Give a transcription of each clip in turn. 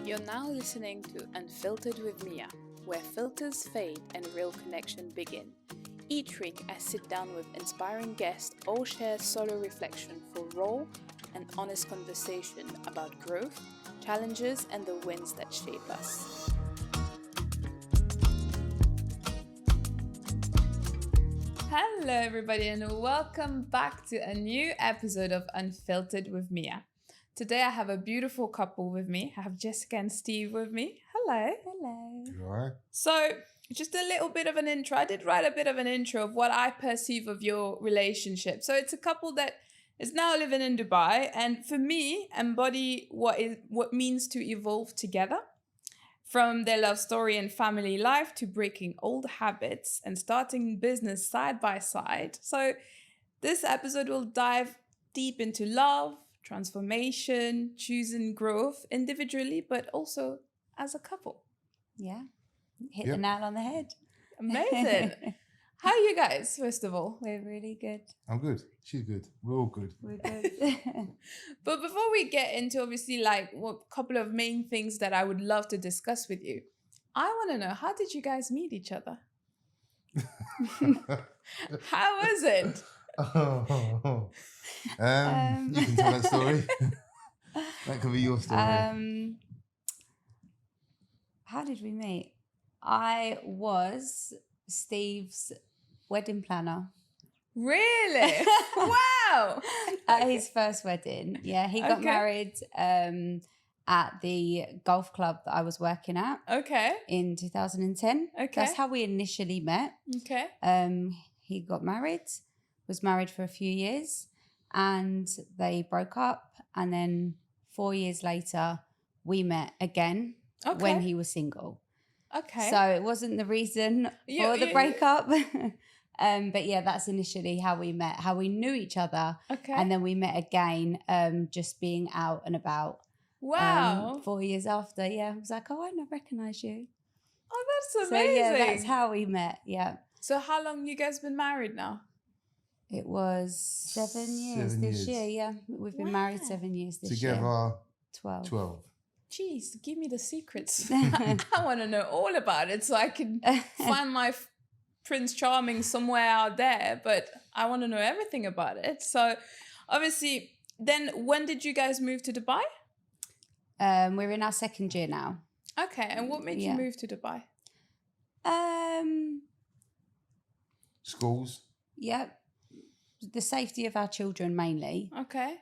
You're now listening to Unfiltered with Mia, where filters fade and real connection begin. Each week, I sit down with inspiring guests, all share solo reflection for raw and honest conversation about growth, challenges, and the wins that shape us. Hello, everybody, and welcome back to a new episode of Unfiltered with Mia. Today, I have a beautiful couple with me. I have Jessica and Steve with me. Hello. Hello. You all right? So, just a little bit of an intro. I did write a bit of an intro of what I perceive of your relationship. So, it's a couple that is now living in Dubai, and for me, embody what means to evolve together. From their love story and family life to breaking old habits and starting business side by side. So this episode will dive deep into love, transformation, choosing growth individually, but also as a couple. Yeah. Hit the nail on the head. Amazing. How are you guys, first of all? We're really good. I'm good. She's good. We're all good. We're good. But before we get into obviously like a couple of main things that I would love to discuss with you, I want to know, how did you guys meet each other? How was it? You can tell that story. That could be your story. How did we meet? I was Steve's wedding planner. Really? Wow. At his first wedding. Yeah, he got married at the golf club that I was working at. Okay. In 2010. Okay. That's how we initially met. Okay. He got married, was married for a few years, and they broke up. And then 4 years later, we met again when he was single. Okay. So it wasn't the reason for the breakup. But yeah, that's initially how we met, how we knew each other. Okay. And then we met again, just being out and about. Wow. 4 years after, yeah. I was like, oh, I don't recognise you. Oh, that's amazing. So yeah, that's how we met, yeah. So how long you guys been married now? It was 7 years this year, yeah. We've been married 7 years this year. Together, 12. Jeez, give me the secrets. I want to know all about it so I can find my Prince Charming somewhere out there, but I want to know everything about it. So obviously, then when did you guys move to Dubai? We're in our second year now. Okay, and what made you move to Dubai? Schools. Yeah. The safety of our children mainly. Okay.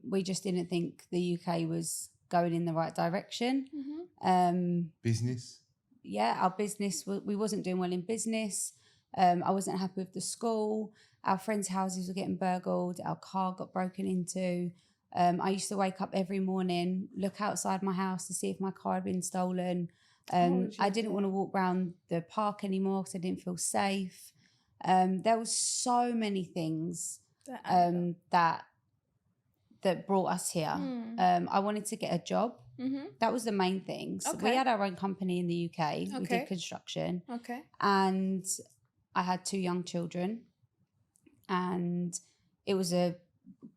We just didn't think the UK was going in the right direction. Mm-hmm. Business. Yeah, our business, we wasn't doing well in business. I wasn't happy with the school. Our friends' houses were getting burgled. Our car got broken into. I used to wake up every morning, look outside my house to see if my car had been stolen. I didn't want to walk around the park anymore because I didn't feel safe. There was so many things that brought us here. I wanted to get a job. Mm-hmm. That was the main thing. So we had our own company in the UK. We did construction. Okay. And I had 2 young children. And it was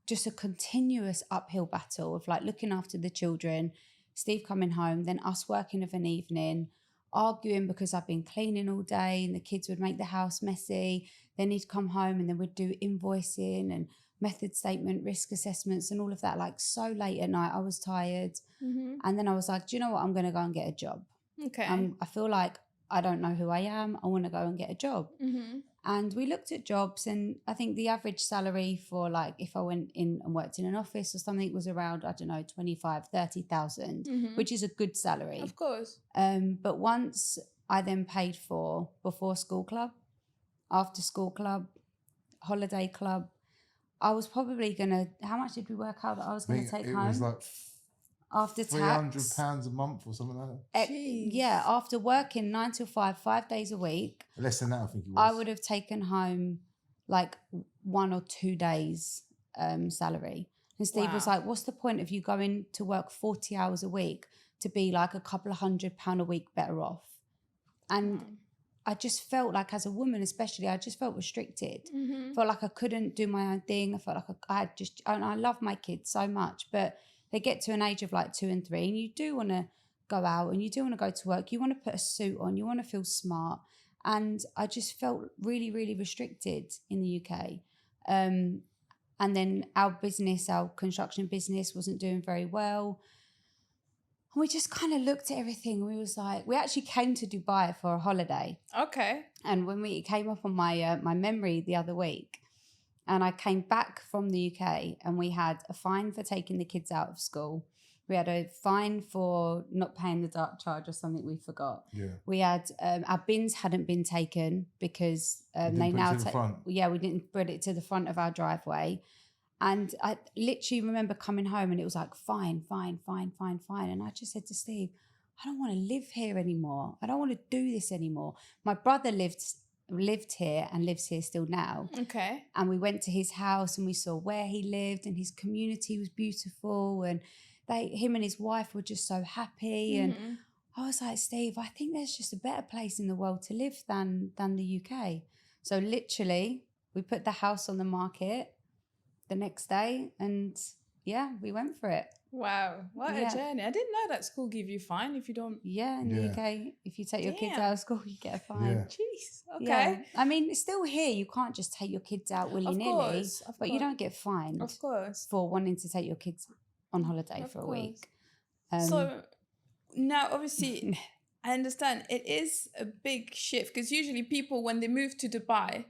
just a continuous uphill battle of like looking after the children, Steve coming home, then us working of an evening, arguing because I've been cleaning all day and the kids would make the house messy. Then he'd come home and then we'd do invoicing and method statement, risk assessments and all of that, like so late at night. I was tired. Mm-hmm. And then I was like, do you know what? I'm going to go and get a job. Okay. I feel like I don't know who I am. I want to go and get a job. Mm-hmm. And we looked at jobs, and I think the average salary for like if I went in and worked in an office or something was around, I don't know, 25,000, 30,000, which is a good salary. Of course. But once I then paid for before school club, after school club, holiday club, I was probably going to, how much did we work out that I was going to take home? It was like after tax, £300 a month or something like that. Yeah, after working 9 till 5, 5 days a week. Less than that, I think it was. I would have taken home like 1 or 2 days salary. And Steve was like, what's the point of you going to work 40 hours a week to be like a couple of £100 a week better off? And I just felt like, as a woman especially, I just felt restricted. Felt like I couldn't do my own thing. I felt like I had just, and I love my kids so much, but they get to an age of like 2 and 3 and you do want to go out and you do want to go to work. You want to put a suit on. You want to feel smart. And I just felt really, really restricted in the UK. And then our construction business wasn't doing very well. And we just kind of looked at everything. We was like, we actually came to Dubai for a holiday. Okay. And when it came up on my my memory the other week, and I came back from the UK, and we had a fine for taking the kids out of school. We had a fine for not paying the dark charge or something we forgot. Yeah. We had our bins hadn't been taken because You didn't they put it now to the front. Yeah, we didn't put it to the front of our driveway. And I literally remember coming home and it was like, fine. And I just said to Steve, I don't want to live here anymore. I don't want to do this anymore. My brother lived here and lives here still now. Okay. And we went to his house and we saw where he lived, and his community was beautiful. And him and his wife were just so happy. And I was like, Steve, I think there's just a better place in the world to live than the UK. So literally, we put the house on the market the next day, and yeah, we went for it. Wow, what a journey. I didn't know that school give you fine if you don't. Yeah, in the UK, if you take your kids out of school, you get a fine. Yeah. Jeez, okay. Yeah. I mean, it's still here, you can't just take your kids out willy-nilly, but you don't get fined Of course. for wanting to take your kids on holiday for a week. So now, obviously, I understand it is a big shift, because usually people, when they move to Dubai,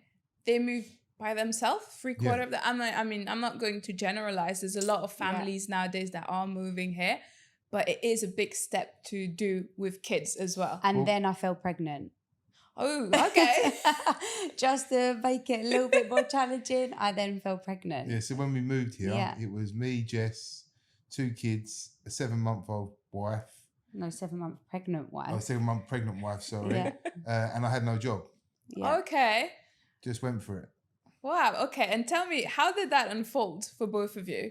they move by themselves, 3/4 of the. I'm not going to generalize. There's a lot of families nowadays that are moving here, but it is a big step to do with kids as well. And then I fell pregnant. Oh, okay. Just to make it a little bit more challenging, I then fell pregnant. Yeah, so when we moved here, it was me, Jess, 2 kids, a 7-month-old wife. No, 7-month pregnant wife. Oh, 7-month pregnant wife, sorry. Yeah. And I had no job. Yeah. Okay. Just went for it. Wow. Okay. And tell me, how did that unfold for both of you?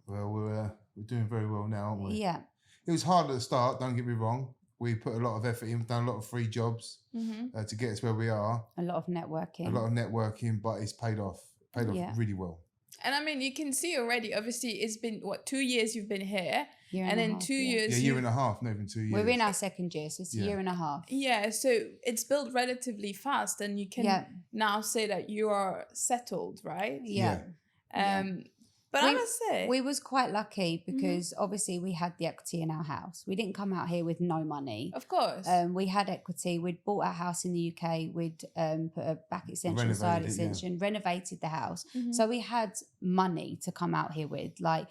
Well, we're doing very well now, aren't we? Yeah. It was hard at the start, don't get me wrong. We put a lot of effort in, we've done a lot of free jobs to get us where we are. A lot of networking. But it's paid off really well. And I mean, you can see already, obviously, it's been, 2 years you've been here? And then 2 years. Yeah, a year and a half, not even 2 years. We're in our second year, so it's a year and a half. Yeah, so it's built relatively fast, and you can now say that you are settled, right? Yeah. But I must say, we was quite lucky because obviously we had the equity in our house. We didn't come out here with no money. Of course. We had equity. We'd bought our house in the UK. We'd put a back extension, side extension, renovated the house. So we had money to come out here with. Like,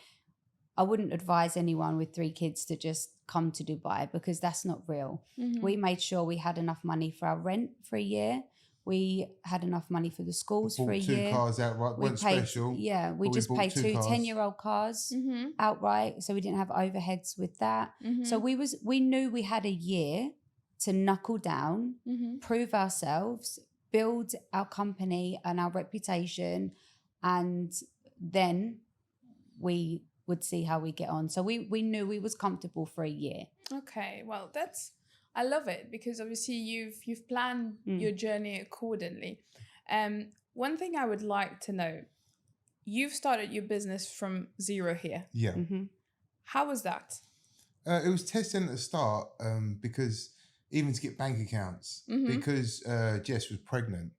I wouldn't advise anyone with 3 kids to just come to Dubai because that's not real. We made sure we had enough money for our rent for a year. We had enough money for the schools for a year. 2 cars outright, weren't special. Yeah, we just paid 2 10-year-old cars outright, so we didn't have overheads with that. So we knew we had a year to knuckle down, prove ourselves, build our company and our reputation, and then we would see how we get on. So we knew we was comfortable for a year. Okay, well, I love it because obviously you've planned your journey accordingly. One thing I would like to know, you've started your business from zero here. Yeah. How was that? It was testing at the start because even to get bank accounts, because Jess was pregnant,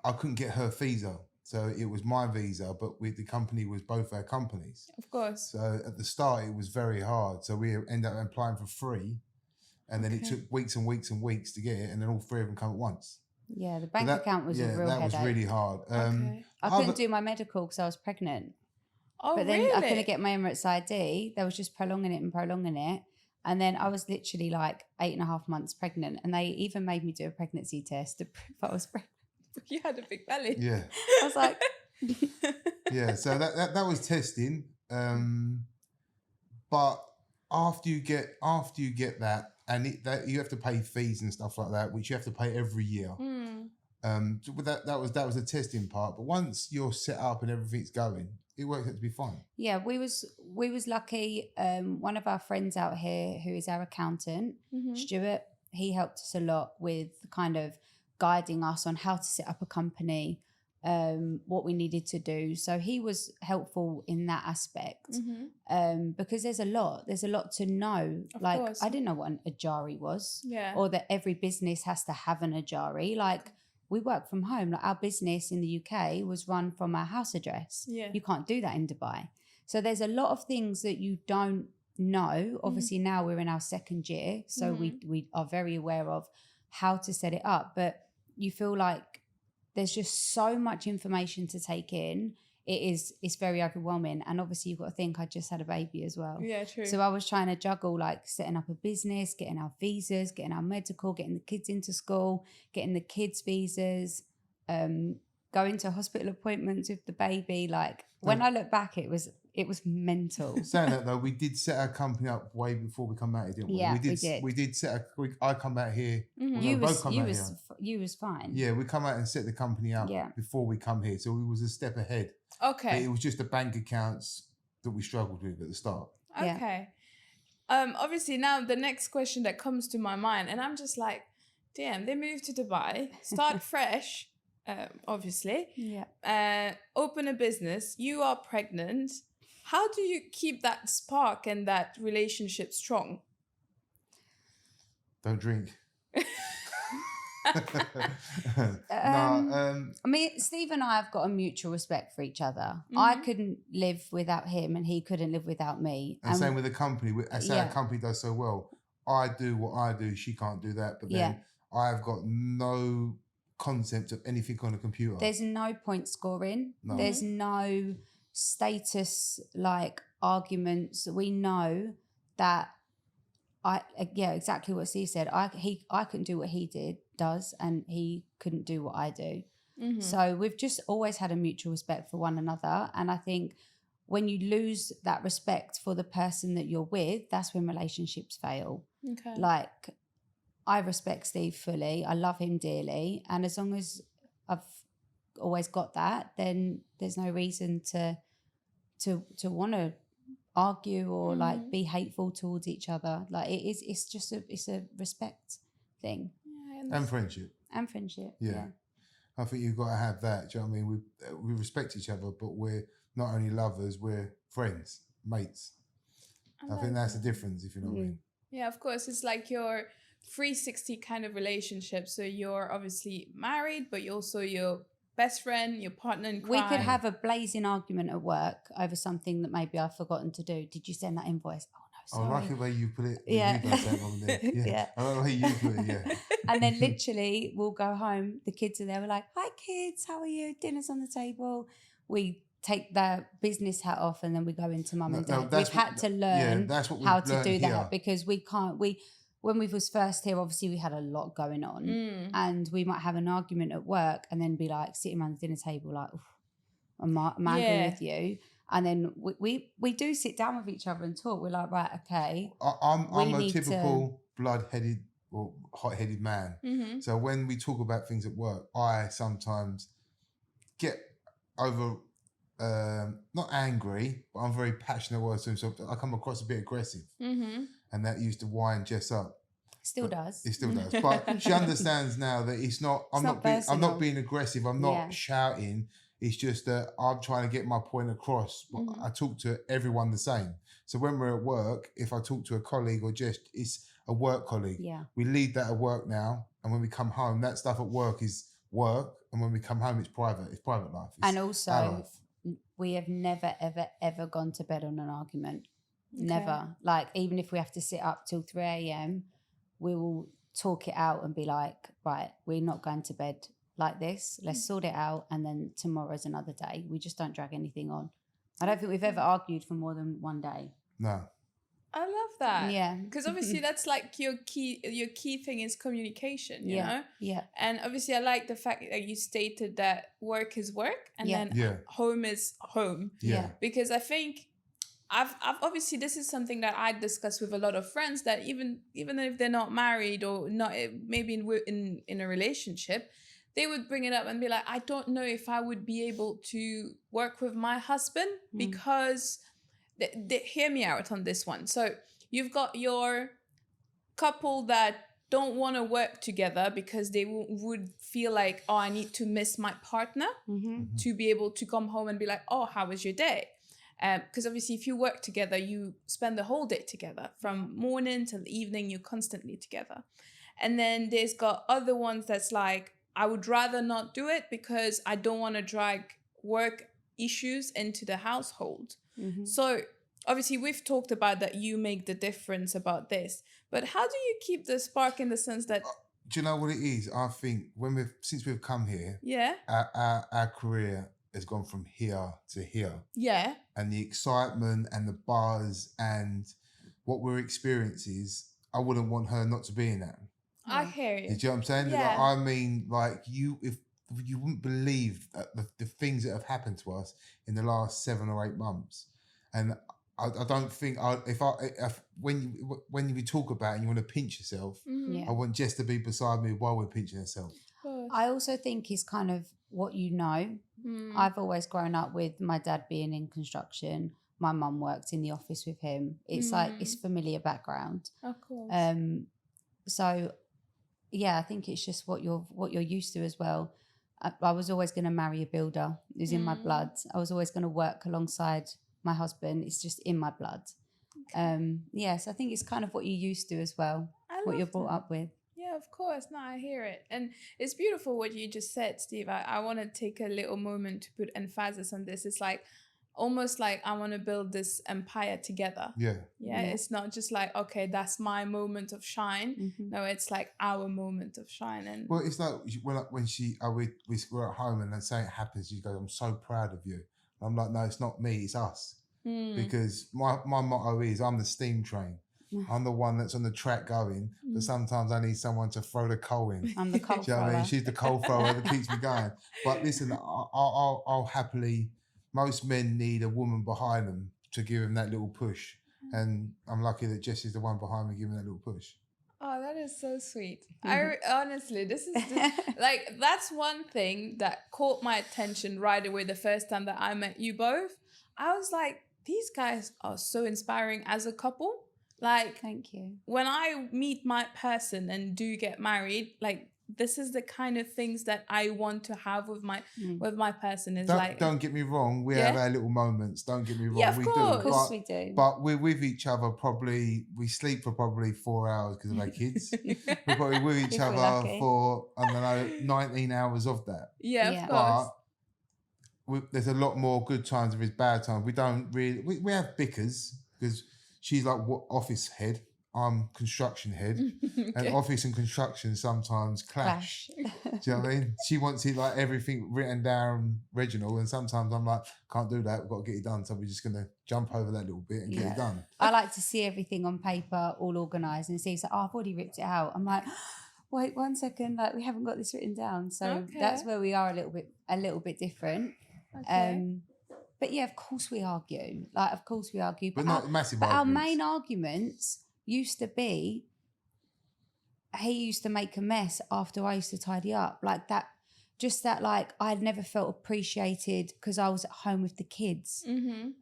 I couldn't get her visa. So it was my visa, but the company was both our companies. Of course. So at the start, it was very hard. So we ended up applying for free. And then it took weeks and weeks and weeks to get it. And then all 3 of them come at once. Yeah, the bank account was a real headache. That was really hard. I couldn't do my medical because I was pregnant. Oh, but then I couldn't get my Emirates ID. They was just prolonging it. And then I was literally like 8.5 months pregnant. And they even made me do a pregnancy test to prove I was pregnant. You had a big belly. Yeah. I was like... Yeah, so that was testing. But after you get that, and that you have to pay fees and stuff like that, which you have to pay every year. So that was the testing part. But once you're set up and everything's going, it works out to be fine. Yeah, we was lucky. One of our friends out here, who is our accountant, Stuart, he helped us a lot with kind of guiding us on how to set up a company, what we needed to do. So he was helpful in that aspect, because there's a lot to know. Of like course. I didn't know what an ajari was, Yeah. or that every business has to have an ajari. Like we work from home. Like our business in the UK was run from our house address. Yeah. You can't do that in Dubai. So there's a lot of things that you don't know. Obviously now we're in our second year, so we are very aware of how to set it up, but you feel like there's just so much information to take in. It's very overwhelming. And obviously you've got to think, I just had a baby as well. Yeah, true. So I was trying to juggle like setting up a business, getting our visas, getting our medical, getting the kids into school, getting the kids' visas, going to hospital appointments with the baby. Like when I look back, it was mental. Saying that though, we did set our company up way before we come out here, didn't we? Yeah, we did. We did set. I come out here. Well, no, both come out here. You was fine. Yeah, we come out and set the company up before we come here, so we was a step ahead. Okay. But it was just the bank accounts that we struggled with at the start. Okay. Obviously now the next question that comes to my mind, and I'm just like, damn, they moved to Dubai, start fresh, obviously. Yeah. Open a business. You are pregnant. How do you keep that spark and that relationship strong? Don't drink. I mean, Steve and I have got a mutual respect for each other. I couldn't live without him, and he couldn't live without me. And same with the company. I say our company does so well. I do what I do. She can't do that. But then I've got no concept of anything on a computer. There's no point scoring. No. There's no status like arguments. We know that exactly what Steve said. I couldn't do what he does, and he couldn't do what I do. So we've just always had a mutual respect for one another. And I think when you lose that respect for the person that you're with, that's when relationships fail. Okay. Like I respect Steve fully. I love him dearly. And as long as I've always got that, then there's no reason to want to argue or like be hateful towards each other. Like it's a respect thing. Yeah, and friendship. And friendship. Yeah. I think you've got to have that. Do you know what I mean? We respect each other, but we're not only lovers, we're friends, mates. I think that's the difference, if you know what I mean. Yeah, of course. It's like your 360 kind of relationship. So you're obviously married, but you're also your best friend, your partner in crime. We could have a blazing argument at work over something that maybe I've forgotten to do. Did you send that invoice? Oh, no, sorry. I like the way you put it. Yeah. You guys say it on there. Yeah. I like the way you put it, yeah. And then literally we'll go home. The kids are there. We're like, hi, kids. How are you? Dinner's on the table. We take the business hat off and then we go into mum and dad. We've had to learn how to do that because we can't. When we was first here, obviously we had a lot going on, and we might have an argument at work and then be like sitting around the dinner table like, I'm angry with you. And then we do sit down with each other and talk. We're like, right, okay. I'm a typical blood-headed or hot-headed man. So when we talk about things at work, I sometimes get over, not angry, but I'm very passionate about it. So I come across a bit aggressive. And that used to wind Jess up. Still does. It still does. But she understands now that it's not, I'm not being aggressive. I'm not shouting. It's just that I'm trying to get my point across. But I talk to everyone the same. So when we're at work, if I talk to a colleague or just, it's a work colleague. Yeah. We leave that at work now. And when we come home, that stuff at work is work. And when we come home, it's private. It's private life. It's and also, we have never, ever, ever gone to bed on an argument. Okay. Never. Like, even if we have to sit up till 3 a.m., we will talk it out and be like, right, we're not going to bed like this. Let's sort it out. And then tomorrow's another day. We just don't drag anything on. I don't think we've ever argued for more than one day. No. I love that. Yeah. Because obviously that's like your key thing is communication, you know? Yeah. And obviously I like the fact that you stated that work is work and then home is home. Yeah. Because I think I've obviously this is something that I discuss with a lot of friends that even if they're not married or not maybe in a relationship, they would bring it up and be like, I don't know if I would be able to work with my husband because they hear me out on this one. So you've got your couple that don't want to work together because they would feel like, oh, I need to miss my partner to be able to come home and be like, oh, how was your day? Because obviously if you work together, you spend the whole day together from morning till evening, you're constantly together. And then there's got other ones that's like, I would rather not do it because I don't want to drag work issues into the household. So obviously we've talked about that you make the difference about this, but how do you keep the spark in the sense that... Do you know what it is? I think since we've come here, our career has gone from here to here. Yeah. And the excitement and the buzz and what we're experiencing, I wouldn't want her not to be in that. I hear you. Do you know what I'm saying? Yeah. Like, I mean, like if you wouldn't believe the things that have happened to us in the last 7 or 8 months. And I don't think when you talk about it and you want to pinch yourself, I want Jess to be beside me while we're pinching herself. I also think it's kind of what you know. I've always grown up with my dad being in construction. My mum worked in the office with him. It's like it's familiar background. Of course. So yeah, I think it's just what you're used to as well. I was always going to marry a builder. It was in my blood. I was always going to work alongside my husband. It's just in my blood. So I think it's kind of what you're used to as well, what you're brought up with. Yeah, of course. No, I hear it. And it's beautiful what you just said, Steve. I want to take a little moment to put emphasis on this. It's like almost like I want to build this empire together. Yeah. It's not just like, okay, that's my moment of shine. No, it's like our moment of shine. And well, it's like when we're at home and then say it happens, she goes, "I'm so proud of you." I'm like, no, it's not me, it's us. Because my motto is, I'm the steam train. I'm the one that's on the track going, but sometimes I need someone to throw the coal in. I'm the coal Do you know what I mean? She's the coal thrower that keeps me going. But listen, I'll happily, most men need a woman behind them to give them that little push. And I'm lucky that Jess is the one behind me giving that little push. Oh, that is so sweet. Honestly, this is like, that's one thing that caught my attention right away the first time that I met you both. I was like, these guys are so inspiring as a couple. Like, thank you. When I meet my person and do get married, like, this is the kind of things that I want to have with my person. Is don't get me wrong, we have our little moments. Don't get me wrong, yeah, of course we do. But we're with each other we sleep for probably 4 hours because of our kids. We're probably with each other for 19 hours of that. Yeah, of course. But there's a lot more good times than there's bad times. We don't really we have bickers because she's like office head. I'm construction head, and office and construction sometimes clash. Do you know what I mean? She wants it like everything written down, Reginald, and sometimes I'm like, can't do that. We've got to get it done, so we're just gonna jump over that little bit and get it done. I like to see everything on paper, all organised, and see. So I've already ripped it out. I'm like, wait 1 second, like we haven't got this written down. So that's where we are a little bit different. But yeah, of course we argue. But not massive. But our main arguments used to be, he used to make a mess after I used to tidy up. Like that, just that, like, I'd never felt appreciated because I was at home with the kids.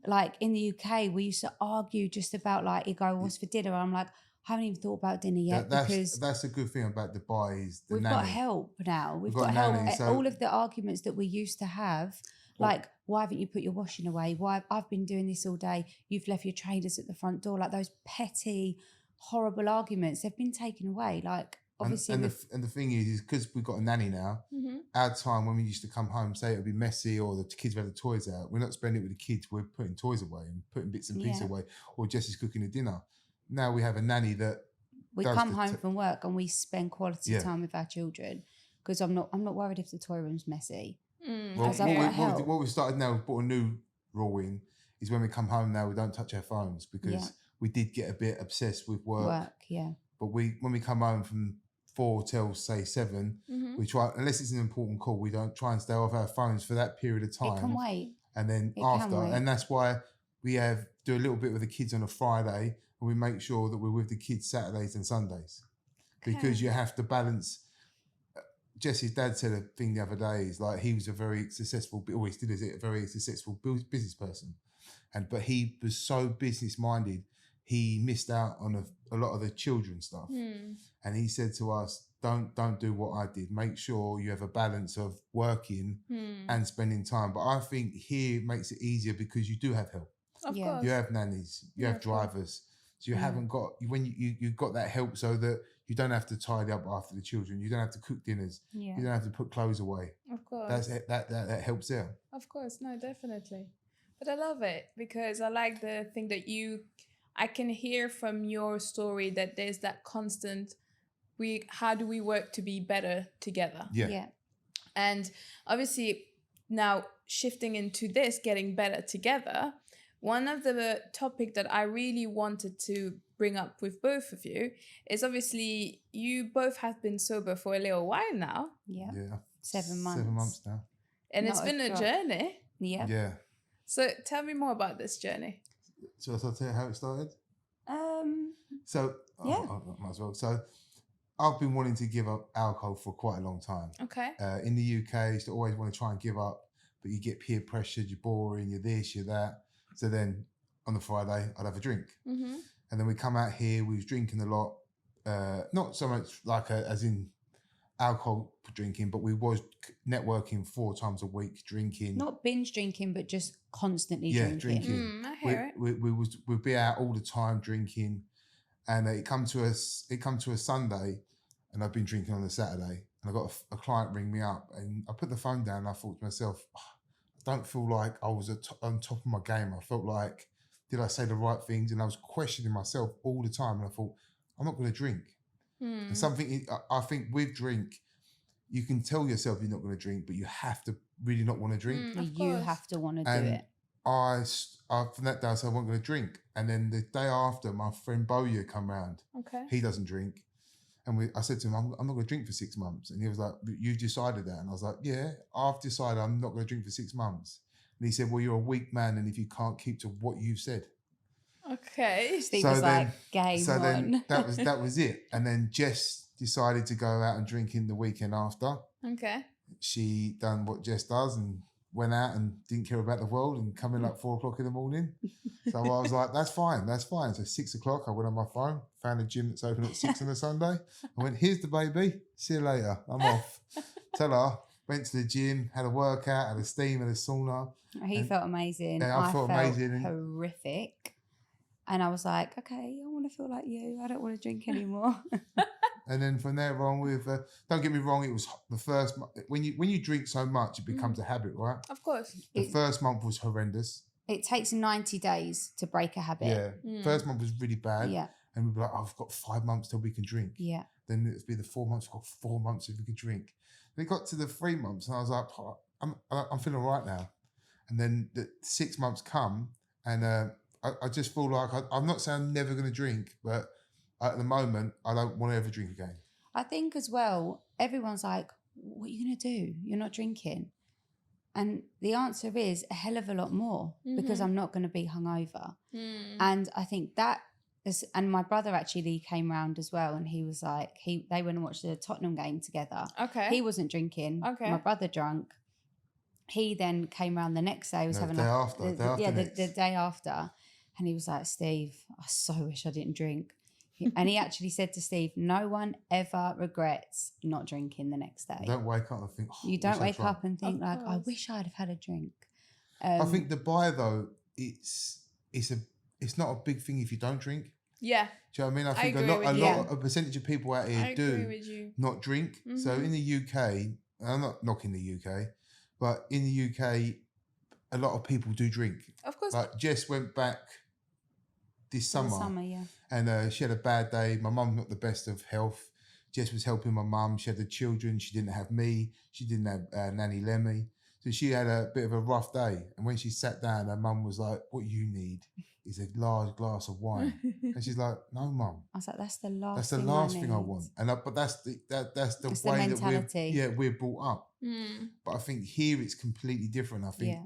Like in the UK, we used to argue just about, like, he'd go, what's for dinner? And I'm like, I haven't even thought about dinner yet. That's a good thing about Dubai is we've got help now. We've got help. Nanny, so all of the arguments that we used to have, like, why haven't you put your washing away? Why I've been doing this all day. You've left your trainers at the front door. Like those petty, horrible arguments, they've been taken away. Like obviously, and the thing is because we've got a nanny now. Our time when we used to come home, say it would be messy or the kids would have the toys out. We're not spending it with the kids. We're putting toys away and putting bits and pieces away. Or Jessie's cooking the dinner. Now we have a nanny that we come home from work and we spend quality time with our children because I'm not worried if the toy room's messy. What we've started now, we've brought a new rule in, is when we come home now, we don't touch our phones because we did get a bit obsessed with work. But when we come home from 4 till say 7, we try, unless it's an important call, we don't try and stay off our phones for that period of time. It can wait. And then and that's why we do a little bit with the kids on a Friday, and we make sure that we're with the kids Saturdays and Sundays because you have to balance. Jesse's dad said a thing the other day, is like he was a very successful, always still is a very successful business person. But he was so business minded he missed out on a lot of the children's stuff. And he said to us, don't do what I did. Make sure you have a balance of working and spending time. But I think here makes it easier because you do have help. Of Yeah. course. You have nannies, you have drivers. So you haven't got, when you've got that help so that you don't have to tidy up after the children. You don't have to cook dinners. Yeah. You don't have to put clothes away. Of course. That helps there. Of course. No, definitely. But I love it because I like the thing that I can hear from your story that there's that constant, how do we work to be better together? Yeah. And obviously now shifting into this, getting better together, one of the topic that I really wanted to bring up with both of you is obviously you both have been sober for a little while now. Yeah. 7 months. 7 months now. And it's Not been a drop. journey. Yeah. Yeah. So tell me more about this journey. So I'll tell you how it started. So Yeah. I might as well. So I've been wanting to give up alcohol for quite a long time. Okay. In the UK, I used to always want to try and give up, but you get peer pressured, you're boring, you're this, you're that. So then on the Friday, I'd have a drink. Mm-hmm. And then we come out here, we was drinking a lot. Not so much like as in alcohol drinking, but we was networking 4 times a week, drinking. Not binge drinking, but just constantly drinking. Drinking. I hear it. We'd be out all the time drinking, and it come to a Sunday, and I've been drinking on the Saturday, and I got a client ring me up, and I put the phone down, and I thought to myself, I don't feel like I was on top of my game. I felt like, did I say the right things? And I was questioning myself all the time, and I thought, I'm not going to drink. And something I think with drink, you can tell yourself you're not going to drink, but you have to really not want to drink. You have to want to do it. I from that day I said I wasn't going to drink, and then the day after, my friend Boya come round. Okay. He doesn't drink, and I said to him, I'm not going to drink for 6 months, and he was like, "You decided that?" And I was like, "Yeah, I've decided I'm not going to drink for 6 months." And he said, "Well, you're a weak man, and if you can't keep to what you've said." Okay. Steve was like, game so on. then that was it. And then Jess decided to go out and drink in the weekend after. Okay. She done what Jess does and went out and didn't care about the world and come in like 4 o'clock in the morning. So I was like, that's fine. So 6 o'clock, I went on my phone, found a gym that's open at 6 on a Sunday. I went, here's the baby. See you later. I'm off. Tell her. Went to the gym, had a workout, had a steam, had a sauna. He felt amazing. Yeah, I felt amazing. Horrific. And I was like, okay, I want to feel like you. I don't want to drink anymore. And then from there on, don't get me wrong, it was the first when you drink so much, it becomes a habit, right? Of course. The first month was horrendous. It takes 90 days to break a habit. Yeah, first month was really bad. Yeah. And we'd be like, oh, I've got 5 months till we can drink. Yeah. Then it'd be the 4 months. We've got 4 months if we could drink. Then it got to the 3 months, and I was like, oh, I'm feeling all right now. And then the 6 months come, and I just feel like I'm not saying I'm never going to drink, but at the moment, I don't want to ever drink again. I think as well, everyone's like, what are you going to do? You're not drinking. And the answer is a hell of a lot more because I'm not going to be hungover. And I think that is, and my brother actually came round as well, and he was like, they went and watched the Tottenham game together. Okay. He wasn't drinking. Okay. My brother drunk. He then came round the next day. The day after. And he was like, Steve, I so wish I didn't drink. And he actually said to Steve, no one ever regrets not drinking the next day. Don't wake up and think, you don't wake up and think like, I wish I'd have had a drink. I think the buy though, it's not a big thing if you don't drink. Yeah. Do you know what I mean? I think a percentage of people out here do not drink. So in the UK, and I'm not knocking the UK, but in the UK, a lot of people do drink. Of course. Like Jess went back this summer, yeah. And she had a bad day. My mum's not the best of health. Jess was helping my mum. She had the children. She didn't have me. She didn't have Nanny Lemmy. So she had a bit of a rough day. And when she sat down, her mum was like, what you need is a large glass of wine. And she's like, no, mum. I was like, that's the last That's the thing last I thing I need. want. And but that's the It's way the mentality. that we're brought up. But I think here it's completely different. I think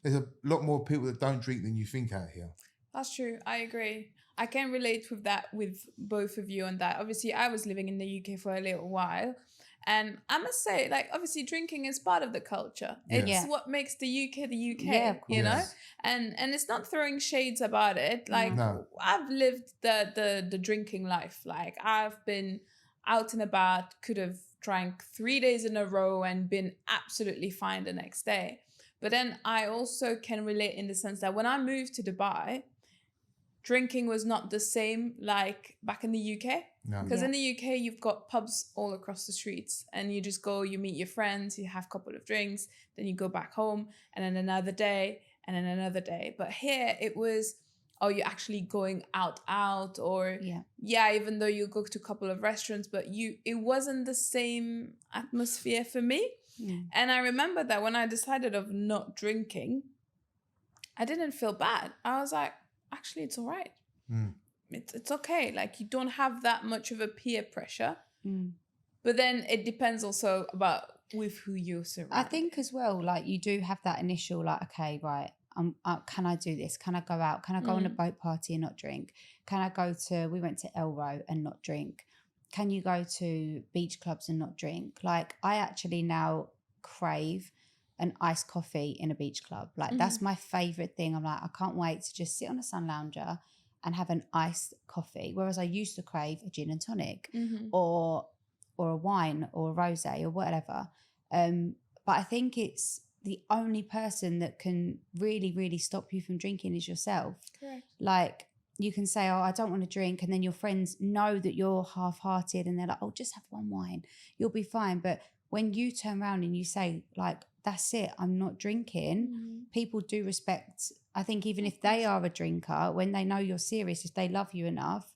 there's a lot more people that don't drink than you think out here. That's true. I agree. I can relate with that with both of you on that. Obviously, I was living in the UK for a little while, And I must say, like, obviously drinking is part of the culture. Yeah. It's Yeah. what makes the UK the UK, Yeah, of you know? course. And it's not throwing shades about it. Like, No. I've lived the drinking life. Like, I've been out and about, could have drank 3 days in a row and been absolutely fine the next day. But then I also can relate in the sense that when I moved to Dubai, drinking was not the same like back in the UK. No. Because Yeah. in the UK, you've got pubs all across the streets, and you just go, you meet your friends, you have a couple of drinks, then you go back home, and then another day, and then another day. But here it was, oh, you're actually going out, or Yeah. even though you go to a couple of restaurants, but it wasn't the same atmosphere for me. Mm. And I remember that when I decided of not drinking, I didn't feel bad. I was like, actually, it's all right. Mm. It's okay. Like, you don't have that much of a peer pressure. Mm. But then it depends also about with who you're surrounded. I think as well, like you do have that initial, like, okay, right, can I do this? Can I go out? Can I go on a boat party and not drink? Can I go to, we went to Elro and not drink? Can you go to beach clubs and not drink? Like, I actually now crave an iced coffee in a beach club. Like, that's my favorite thing. I'm like, I can't wait to just sit on a sun lounger and have an iced coffee. Whereas I used to crave a gin and tonic or a wine or a rosé or whatever. But I think it's the only person that can really, really stop you from drinking is yourself. Correct. Like, you can say, oh, I don't want to drink. And then your friends know that you're half-hearted and they're like, oh, just have one wine. You'll be fine. But when you turn around and you say, like, that's it, I'm not drinking, people do respect. I think even if they are a drinker, when they know you're serious, if they love you enough,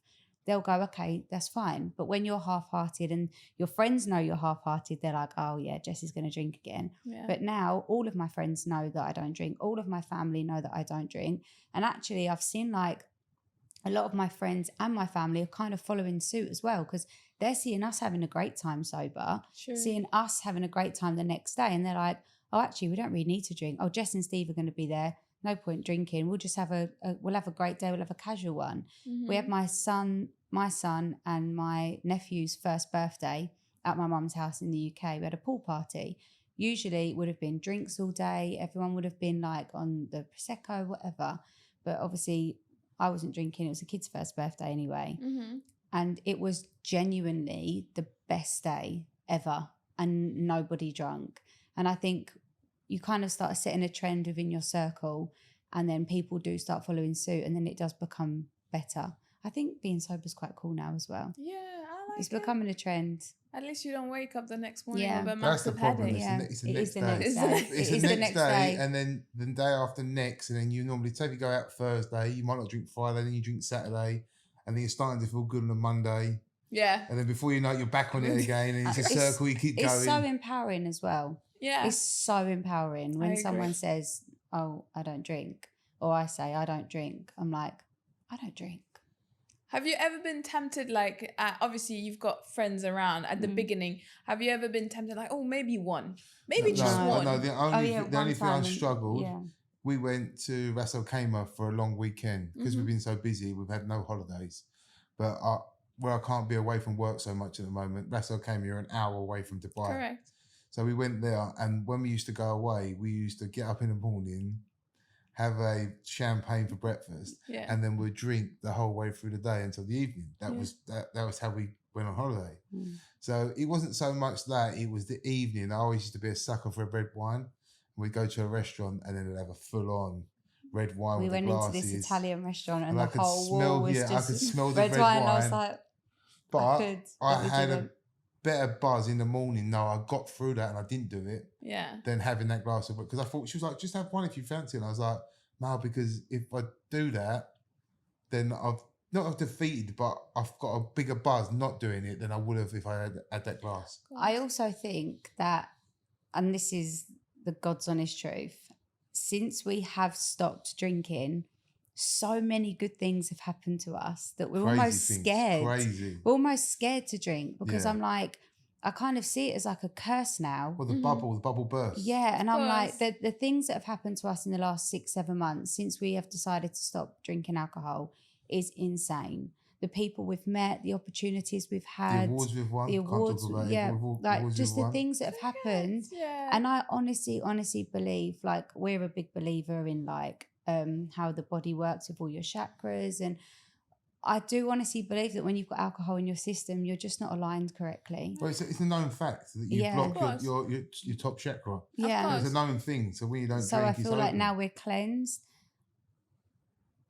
they'll go, okay, that's fine. But when you're half-hearted and your friends know you're half-hearted, they're like, oh yeah, Jessie's going to drink again. Yeah. But now all of my friends know that I don't drink. All of my family know that I don't drink. And actually I've seen like a lot of my friends and my family are kind of following suit as well, because they're seeing us having a great time sober, seeing us having a great time the next day. And they're like, oh, actually, we don't really need to drink. Oh, Jess and Steve are going to be there. No point drinking. We'll just have we'll have a great day. We'll have a casual one. We had my son and my nephew's first birthday at my mum's house in the UK. We had a pool party. Usually it would have been drinks all day. Everyone would have been like on the Prosecco, whatever. But obviously I wasn't drinking. It was a kid's first birthday anyway. And it was genuinely the best day ever and nobody drunk. And I think you kind of start setting a trend within your circle and then people do start following suit and then it does become better. I think being sober is quite cool now as well. Yeah, I like It's it. becoming a trend. At least you don't wake up the next morning Yeah. with a That's the massive problem. headache. It's the It next is the day. next day. It's It is the next day, day. and then the day after next, and then you normally say if you go out Thursday, you might not drink Friday, then you drink Saturday, and then you're starting to feel good on a Monday, Yeah. and then before you know it, you're back on it again, and it's a circle you keep going. It's so empowering as well. Yeah. It's so empowering when I someone agree. says, oh, I don't drink. Or I say, I don't drink. I'm like, I don't drink. Have you ever been tempted, like, obviously you've got friends around at the beginning. Have you ever been tempted, like, oh, maybe one? Maybe just one? No, the only one thing I time struggled, yeah. we went to Ras Al Khaimah for a long weekend because we've been so busy. We've had no holidays. But where I can't be away from work so much at the moment, Ras Al Khaimah, you're an hour away from Dubai. Correct. So we went there, and when we used to go away, we used to get up in the morning, have a champagne for breakfast, Yeah. and then we'd drink the whole way through the day until the evening. That was how we went on holiday. So it wasn't so much that, it was the evening. I always used to be a sucker for a red wine. We'd go to a restaurant and then they'd have a full-on red wine We with went the into glasses. this Italian restaurant and I the could whole smell, wall was I just could smell the red red wine. wine. I was like, But I we had a didn't. better buzz in the morning. No, I got through that and I didn't do it. Yeah. Than having that glass of, because I thought, she was like, just have one if you fancy. And I was like, no, because if I do that, then I've defeated, but I've got a bigger buzz not doing it than I would have if I had that glass. I also think that, and this is the God's honest truth, since we have stopped drinking, so many good things have happened to us that we're Crazy almost things. scared. Crazy. We're almost scared to drink because Yeah. I'm like, I kind of see it as like a curse now. Well, the bubble burst. Yeah, and I'm like, course. the things that have happened to us in the last 6-7 months since we have decided to stop drinking alcohol is insane. the people we've met, the opportunities we've The had, awards we've won. the Can't awards, talk about it, yeah, but like awards just we've the won. things that have happened. Yeah. And I honestly believe, like, we're a big believer in like how the body works with all your chakras, and I do honestly believe that when you've got alcohol in your system, you're just not aligned correctly. Well, it's a known fact that you Yeah. block Of course. your top chakra. Yeah. course. It's a known thing. So when you don't So drink, I feel it's like open. now we're cleansed.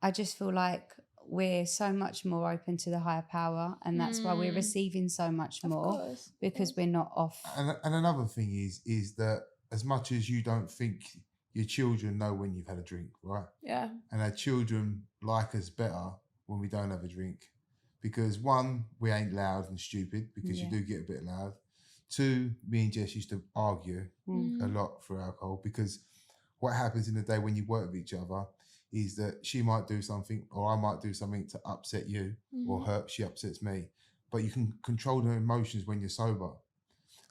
I just feel like we're so much more open to the higher power, and that's why we're receiving so much Of more, course. because we're not off. And another thing is that as much as you don't think your children know when you've had a drink, right? Yeah. And our children like us better when we don't have a drink. Because one, we ain't loud and stupid, because you Yeah. do get a bit loud. Two, me and Jess used to argue Mm. a lot for alcohol, because what happens in the day when you work with each other is that she might do something or I might do something to upset you or hurt, she upsets me. But you can control the emotions when you're sober.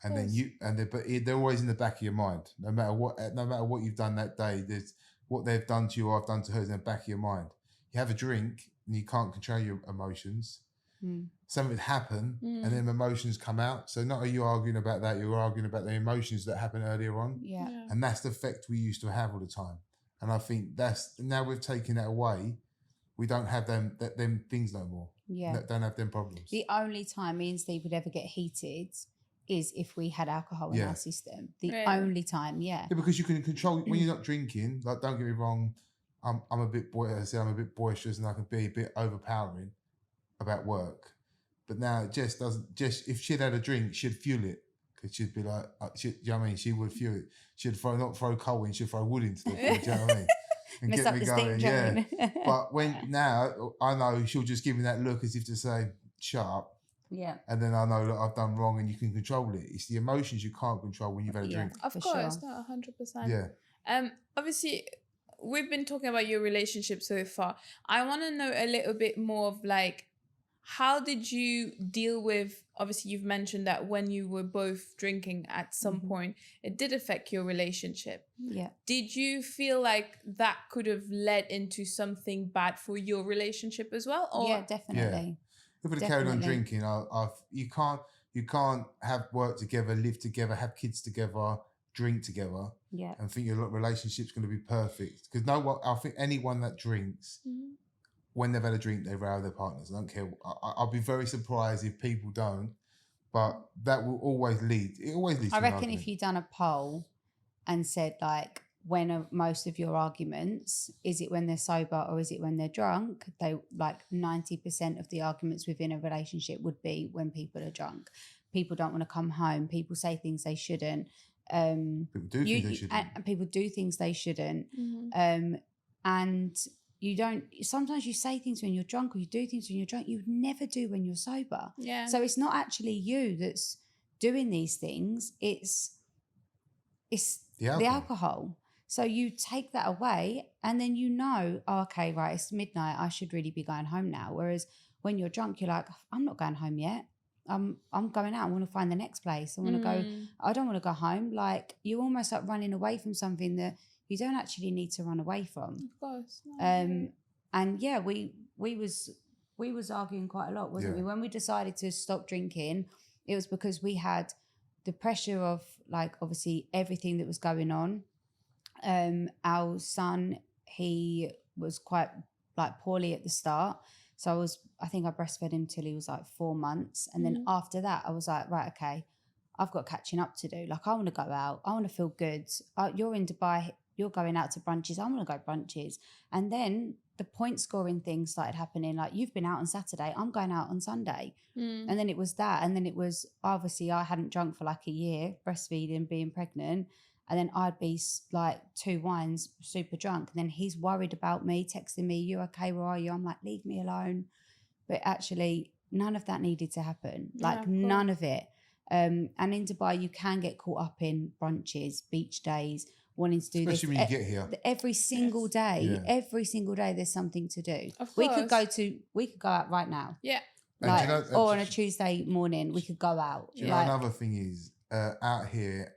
And then course. they're always in the back of your mind. No matter what you've done that day, there's what they've done to you or I've done to her is in the back of your mind. You have a drink and you can't control your emotions. Mm. Something happen and then emotions come out. So not are you arguing about that, you're arguing about the emotions that happened earlier on. Yeah. And that's the effect we used to have all the time. And I think that's now we've taken that away. We don't have them things no more. Yeah. Don't have them problems. The only time me and Steve would ever get heated is if we had alcohol in our system. The Really? only time, yeah. Yeah, because you can control when you're not drinking. Like, don't get me wrong, I'm a bit I'm a bit boisterous and I can be a bit overpowering about work. But now Jess doesn't. Jess, if she'd had a drink, she'd fuel it because she'd be like, you know what I mean? She would fuel it. She'd not throw coal in, she'd throw wood into the thing. Do you know what I mean? And Mess up the steam train. But when now I know she'll just give me that look as if to say, "Shut up." Yeah. And then I know that I've done wrong and you can control it. It's the emotions you can't control when you've had a drink. Of For course, sure. no, 100%. Yeah. Obviously, we've been talking about your relationship so far. I want to know a little bit more of like, how did you deal with, obviously you've mentioned that when you were both drinking at some point, it did affect your relationship. Yeah. Did you feel like that could have led into something bad for your relationship as well? Or Yeah, definitely. If we'd have carried on Definitely. drinking, you can't have work together, live together, have kids together, drink together, Yeah. and think your relationship's going to be perfect. Because I think anyone that drinks, when they've had a drink, they row their partners. I don't care. I'll be very surprised if people don't, but that will always lead. It always leads. I to an reckon if argument. you'd done a poll and said like, when are most of your arguments, is it when they're sober or is it when they're drunk? They like 90% of the arguments within a relationship would be when people are drunk. People don't want to come home. People say things they shouldn't. People do things they shouldn't. And people do things they shouldn't. And you don't. Sometimes you say things when you're drunk, or you do things when you're drunk. You would never do when you're sober. Yeah. So it's not actually you that's doing these things. It's the alcohol. So you take that away and then you know, oh, okay, right, it's midnight. I should really be going home now. Whereas when you're drunk, you're like, I'm not going home yet. I'm going out. I want to find the next place. I want to go. I don't want to go home. Like, you're almost like running away from something that you don't actually need to run away from. Of course. And yeah, we was arguing quite a lot, wasn't we? When we decided to stop drinking, it was because we had the pressure of like obviously everything that was going on. Our son, he was quite like poorly at the start. So I think I breastfed him till he was like 4 months. And then after that, I was like, right, okay, I've got catching up to do. Like, I want to go out. I want to feel good. You're in Dubai. You're going out to brunches. I want to go brunches. And then the point scoring thing started happening. Like, you've been out on Saturday. I'm going out on Sunday. And then it was that. And then it was, obviously, I hadn't drunk for like a year, breastfeeding, being pregnant. And then I'd be like 2 wines, super drunk. And then he's worried about me, texting me, you okay, where are you? I'm like, leave me alone. But actually, none of that needed to happen. Like, none of it. And in Dubai, you can get caught up in brunches, beach days, wanting to do especially this. when you get here. Every single day, every single day, there's something to do. Of We course. we could go out right now. Yeah. Like, And do you know, or on a Tuesday morning, we could go out. do you know another thing is, out here,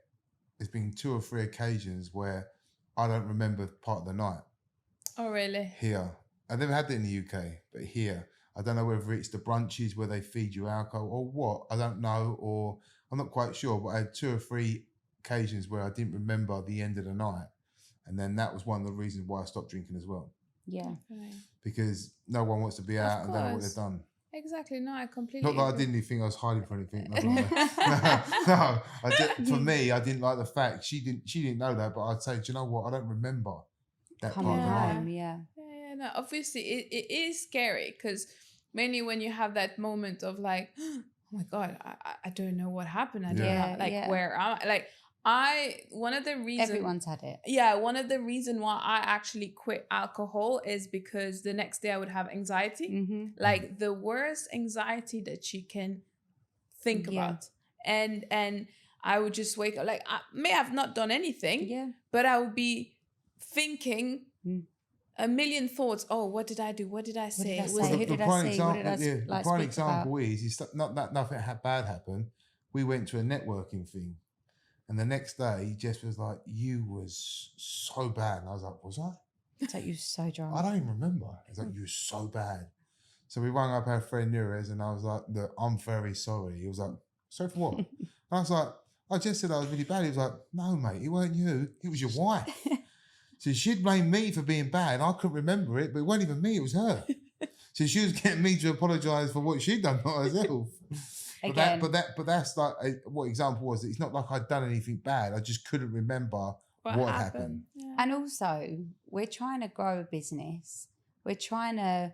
there's been 2 or 3 occasions where I don't remember part of the night. Oh, really? Here. I never had that in the UK, but here. I don't know whether it's the brunches where they feed you alcohol or what. I don't know, or I'm not quite sure. But I had 2 or 3 occasions where I didn't remember the end of the night, and then that was one of the reasons why I stopped drinking as well. Yeah. Definitely. Because no one wants to be out and don't know what they've done. Exactly. No, I completely Not that I agree. didn't think I was hiding for anything. For me, I didn't like the fact she didn't know that. But I'd say, do you know what? I don't remember that Coming part of the night. home, yeah. Yeah, no, obviously it is scary because mainly when you have that moment of like, oh my God, I don't know what happened. I don't know, like, where am I? Like, one of the reasons. Everyone's had it. Yeah, one of the reasons why I actually quit alcohol is because the next day I would have anxiety. Mm-hmm. Like the worst anxiety that you can think about. And I would just wake up, like I may have not done anything, but I would be thinking a million thoughts. Oh, what did I do? What did I say? The prime example is not that nothing bad happened. We went to a networking thing, and the next day Jess was like, "You was so bad," and I was like, "Was I?" It's like, you were so drunk. I don't even remember. It's like, "You were so bad." So we rang up our friend Nurez, and I was like, "Look, I'm very sorry." He was like, "Sorry for what?" And I was like, "I just said I was really bad." He was like, "No, mate, it weren't you. It was your wife." So she'd blamed me for being bad. I couldn't remember it, but it wasn't even me, it was her. So she was getting me to apologise for what she'd done, not herself. But that's like what example was. It's not like I'd done anything bad. I just couldn't remember what happened. Yeah. And also, we're trying to grow a business. We're trying to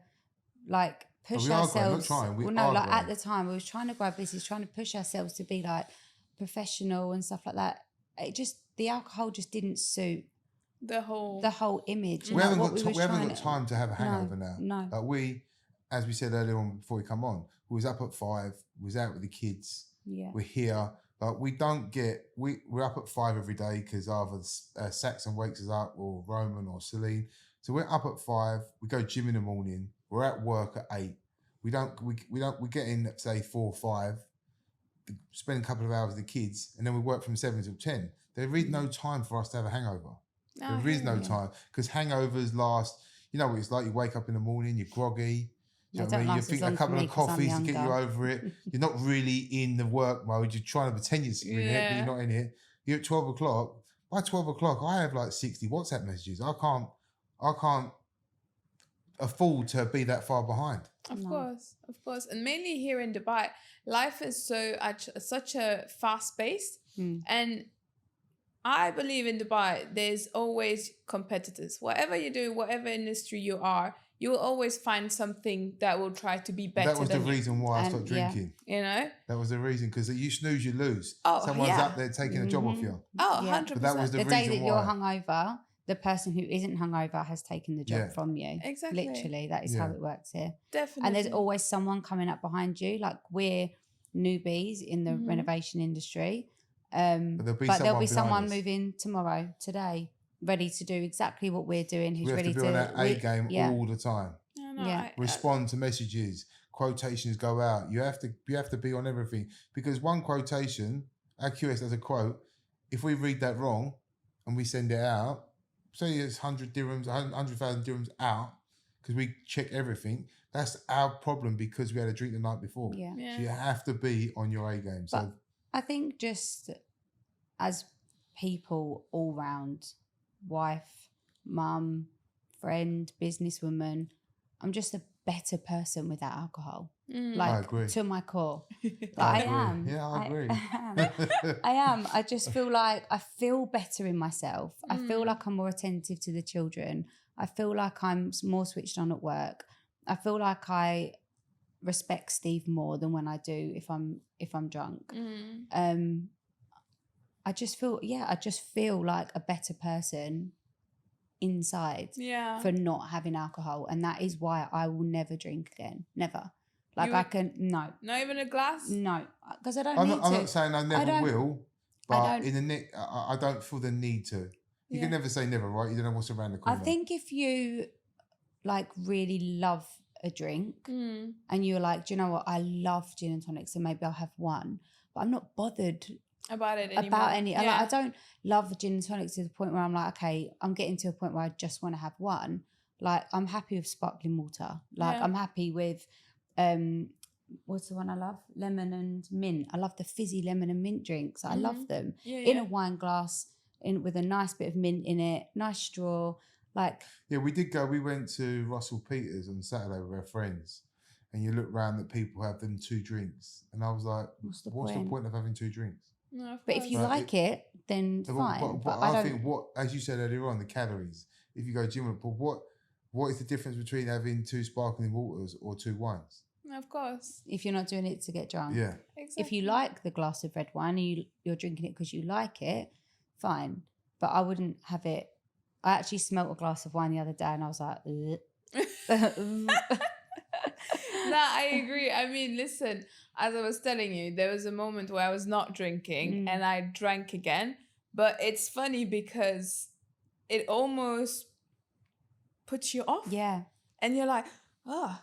like push ourselves. At the time, we was trying to grow a business, trying to push ourselves to be like professional and stuff like that. The alcohol just didn't suit the whole image. We haven't got time to have a hangover now. No. Like as we said earlier on before we come on, we was up at 5, we was out with the kids. Yeah. We're here. But we're up at 5 every day because either Saxon wakes us up or Roman or Celine. So we're up at 5. We go gym in the morning. We're at work at 8. We get in at say 4 or 5, spend a couple of hours with the kids, and then we work from 7 till 10. There is no time for us to have a hangover. There is no time because hangovers last. You know what it's like. You wake up in the morning, you're groggy. You know what I mean? You think a couple of coffees to get you over it. You're not really in the work mode. You're trying to pretend you're in it, but you're not in it. You're at 12 o'clock. By 12 o'clock, I have like 60 WhatsApp messages. I can't afford to be that far behind. Of course. And mainly here in Dubai, life is such a fast pace. And I believe in Dubai, there's always competitors. Whatever you do, whatever industry you are, you will always find something that will try to be better. That was the reason why I stopped drinking. You know? That was the reason, because you snooze, you lose. Oh, Someone's up there taking a job off you. Oh, 100%. But that was the day that reason you're why. hungover, the person who isn't hungover has taken the job from you. Exactly. Literally, that is how it works here. Definitely. And there's always someone coming up behind you. Like, we're newbies in the renovation industry. But there'll be someone moving tomorrow, today, ready to do exactly what we're doing. Who's ready to be on that A game all the time. Respond to messages, quotations go out. You have to be on everything, because one quotation, our QS has a quote. If we read that wrong and we send it out, say it's 100 dirhams, 100,000 dirhams out, because we check everything. That's our problem, because we had a drink the night before. So you have to be on your A game. So I think just as people all round, wife, mum, friend, businesswoman, I'm just a better person without alcohol. I agree. To my core. I am. Yeah, I agree. I am. I just feel like I feel better in myself. I feel like I'm more attentive to the children. I feel like I'm more switched on at work. I feel like I respect Steve more than when I do if I'm drunk. I just feel like a better person inside for not having alcohol, and that is why I will never drink again. Never. Not even a glass. No, because I don't. I'm not saying I never will, but I don't feel the need to. You can never say never, right? You don't know what's around the corner. I think if you like really love a drink and you're like, do you know what? I love gin and tonic, so maybe I'll have one, but I'm not bothered about it anymore. Like, I don't love gin and tonic to the point where I'm like, okay, I'm getting to a point where I just want to have one. Like, I'm happy with sparkling water. Like, I'm happy with what's the one I love? Lemon and mint. I love the fizzy lemon and mint drinks. I love them in a wine glass with a nice bit of mint in it, nice straw. Like, yeah, we went to Russell Peters on Saturday with our friends, and you look round that people have them 2 drinks, and I was like, what's the point of having 2 drinks? No, but if you like it, then fine. But I think as you said earlier on, the calories. If you go gym, but what is the difference between having 2 sparkling waters or 2 wines? Of course. If you're not doing it to get drunk. Yeah. Exactly. If you like the glass of red wine and you're drinking it because you like it, fine. But I wouldn't have it. I actually smelt a glass of wine the other day and I was like, No, I agree. I mean, listen, as I was telling you, there was a moment where I was not drinking and I drank again. But it's funny because it almost puts you off. Yeah. And you're like, oh.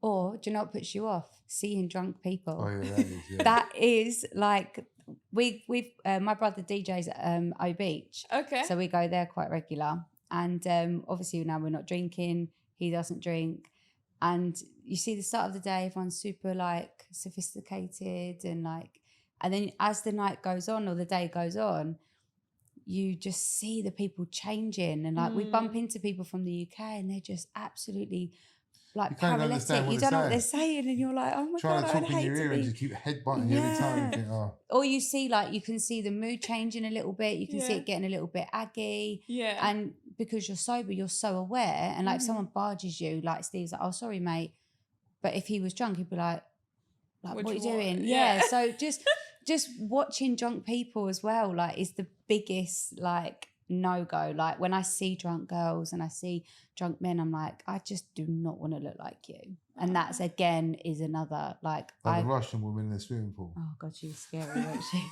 Or do you know what puts you off? Seeing drunk people. Oh, yeah, that is, yeah. That is like, we've my brother DJs at O Beach. Okay. So we go there quite regular. And obviously now we're not drinking. He doesn't drink. And you see the start of the day, everyone's super like sophisticated and then as the night goes on or the day goes on, you just see the people changing. And like we bump into people from the UK and they're just absolutely like paralytic. You don't know what they're saying and you're like, oh my God, to talk in your ear and just keep headbutting you every time. You think, oh. Or you see you can see the mood changing a little bit. You can see it getting a little bit aggy. Yeah. And because you're sober, you're so aware. And if someone barges you, like Steve's like, oh, sorry, mate. But if he was drunk, he'd be like what are you doing? Yeah. So just watching drunk people as well, is the biggest no-go. Like when I see drunk girls and I see drunk men, I'm like, I just do not want to look like you. And that's again is another the Russian woman in the swimming pool. Oh God, she was scary, wasn't she?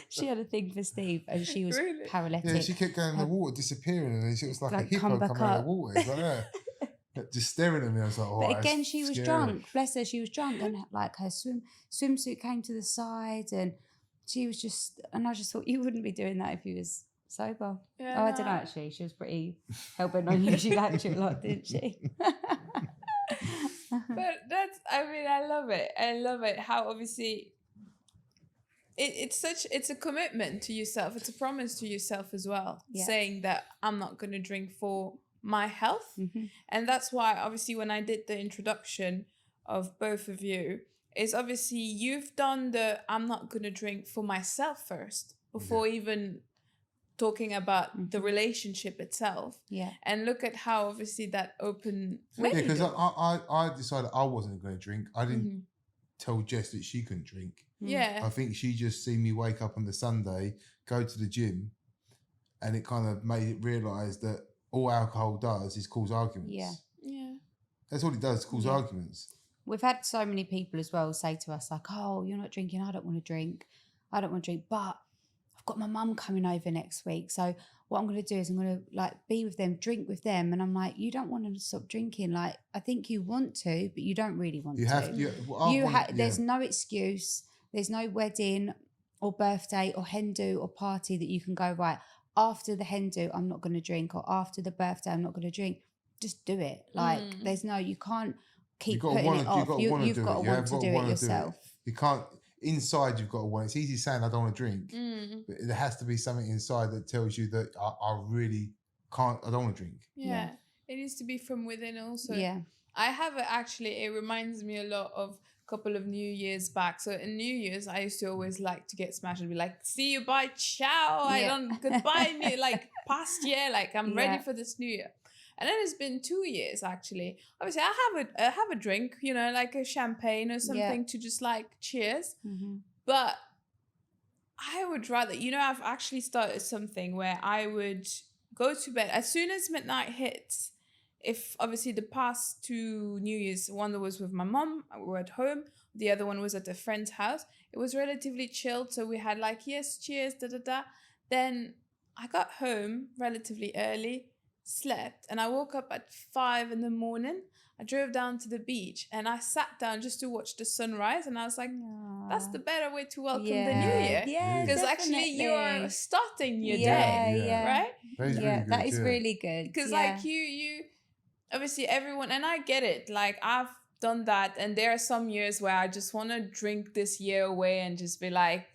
She had a thing for Steve and she was paralytic. Yeah, she kept going in the water, disappearing, and it was like a hippo coming out of the water. It's like that. Just staring at me. I was like, oh, but again, she was drunk. Bless her, she was drunk, and her swimsuit came to the side, and she was just. And I just thought you wouldn't be doing that if you was sober. Yeah, I don't know. Actually, she was pretty hell-bent on you. She liked you a lot, didn't she? But I love it. I love it. How obviously it's a commitment to yourself. It's a promise to yourself as well, saying that I'm not going to drink for my health. And that's why obviously when I did the introduction of both of you, is obviously you've done I'm not going to drink for myself first before even talking about the relationship itself. Yeah. And look at how obviously that opened. Yeah, because I decided I wasn't going to drink. I didn't tell Jess that she couldn't drink. Yeah. I think she just seen me wake up on the Sunday, go to the gym, and it kind of made it realise that all alcohol does is cause arguments. Yeah. Yeah. That's all it does, cause arguments. We've had so many people as well say to us like, oh, you're not drinking, I don't want to drink, but I've got my mum coming over next week. So what I'm going to do is I'm going to be with them, drink with them. And I'm like, you don't want to stop drinking. I think you want to, but you don't really want to. There's no excuse. There's no wedding or birthday or hen do or party that you can go, right, after the hen do, I'm not going to drink, or after the birthday, I'm not going to drink. Just do it. There's no, you can't keep putting it off. You've got to want to do it yourself. You can't, inside you've got to want it. It's easy saying I don't want to drink, but there has to be something inside that tells you that I really can't, I don't want to drink. Yeah. It needs to be from within also. Yeah. I have it reminds me a lot of couple of New Year's back. So in New Year's, I used to always like to get smashed and be like, see you, bye, ciao. I don't, goodbye, me, past year, I'm ready for this new year. And then it's been 2 years actually. Obviously, I have a drink, like a champagne or something to just cheers. But I would rather, I've actually started something where I would go to bed as soon as midnight hits. If obviously the past 2 New Year's, one that was with my mom, we were at home. The other one was at a friend's house. It was relatively chilled. So we had yes, cheers, da-da-da. Then I got home relatively early, slept, and I woke up at 5 a.m. I drove down to the beach and I sat down just to watch the sunrise. And I was like, that's the better way to welcome the new year. Yeah, because actually you are starting your day, right? That is really good, that is really good. Because you obviously everyone, and I get it. I've done that. And there are some years where I just want to drink this year away and just be like,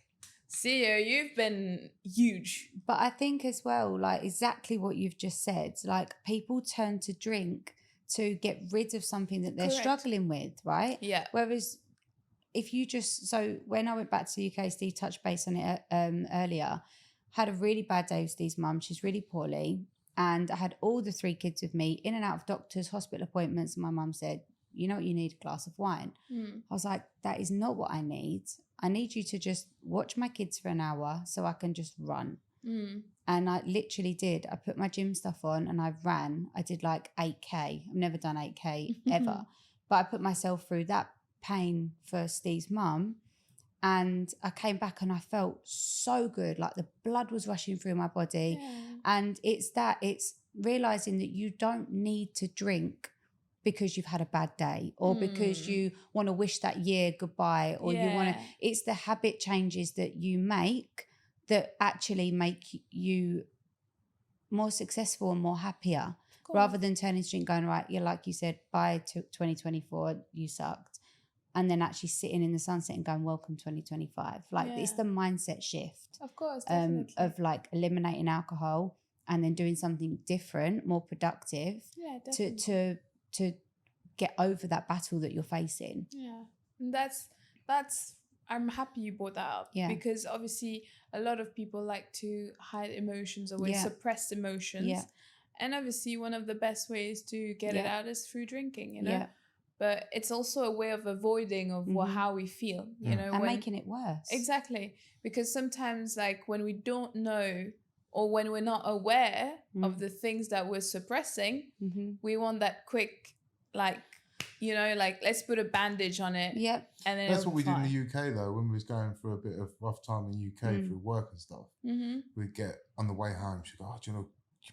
see you, you've been huge. But I think as well, like exactly what you've just said, like people turn to drink to get rid of something that they're Correct. struggling with, right? Yeah. Whereas if you just, so when I went back to the UK, Steve touched base on it earlier, had a really bad day with Steve's mum. She's really poorly. And I had all the 3 kids with me, in and out of doctors, hospital appointments. And my mum said, you know what, you need a glass of wine. I was like, that is not what I need. I need you to just watch my kids for an hour so I can just run. And I literally did. I put my gym stuff on and I ran. I did like 8K. I've never done 8K ever. But I put myself through that pain for Steve's mum. And I came back and I felt so good. Like the blood was rushing through my body. Yeah. And it's realizing that you don't need to drink because you've had a bad day or because you want to wish that year goodbye or you want to, it's the habit changes that you make that actually make you more successful and more happier rather than turning to drink going, right, you're like you said, bye to 2024, you sucked. And then actually sitting in the sunset and going, welcome 2025. Like it's the mindset shift. Of course, definitely. Of like eliminating alcohol and then doing something different, more productive to get over that battle that you're facing. Yeah. And that's I'm happy you brought that up. Yeah. Because obviously a lot of people like to hide emotions or suppress emotions. Yeah. And obviously one of the best ways to get it out is through drinking, you know? Yeah. But it's also a way of avoiding of how we feel, you know? And making it worse. Exactly. Because sometimes like when we don't know or when we're not aware of the things that we're suppressing, we want that quick, like, you know, like let's put a bandage on it. Yep. And then that's what we did in the UK though. When we was going through a bit of rough time in the UK through work and stuff, we'd get on the way home. She'd go, oh, do you know,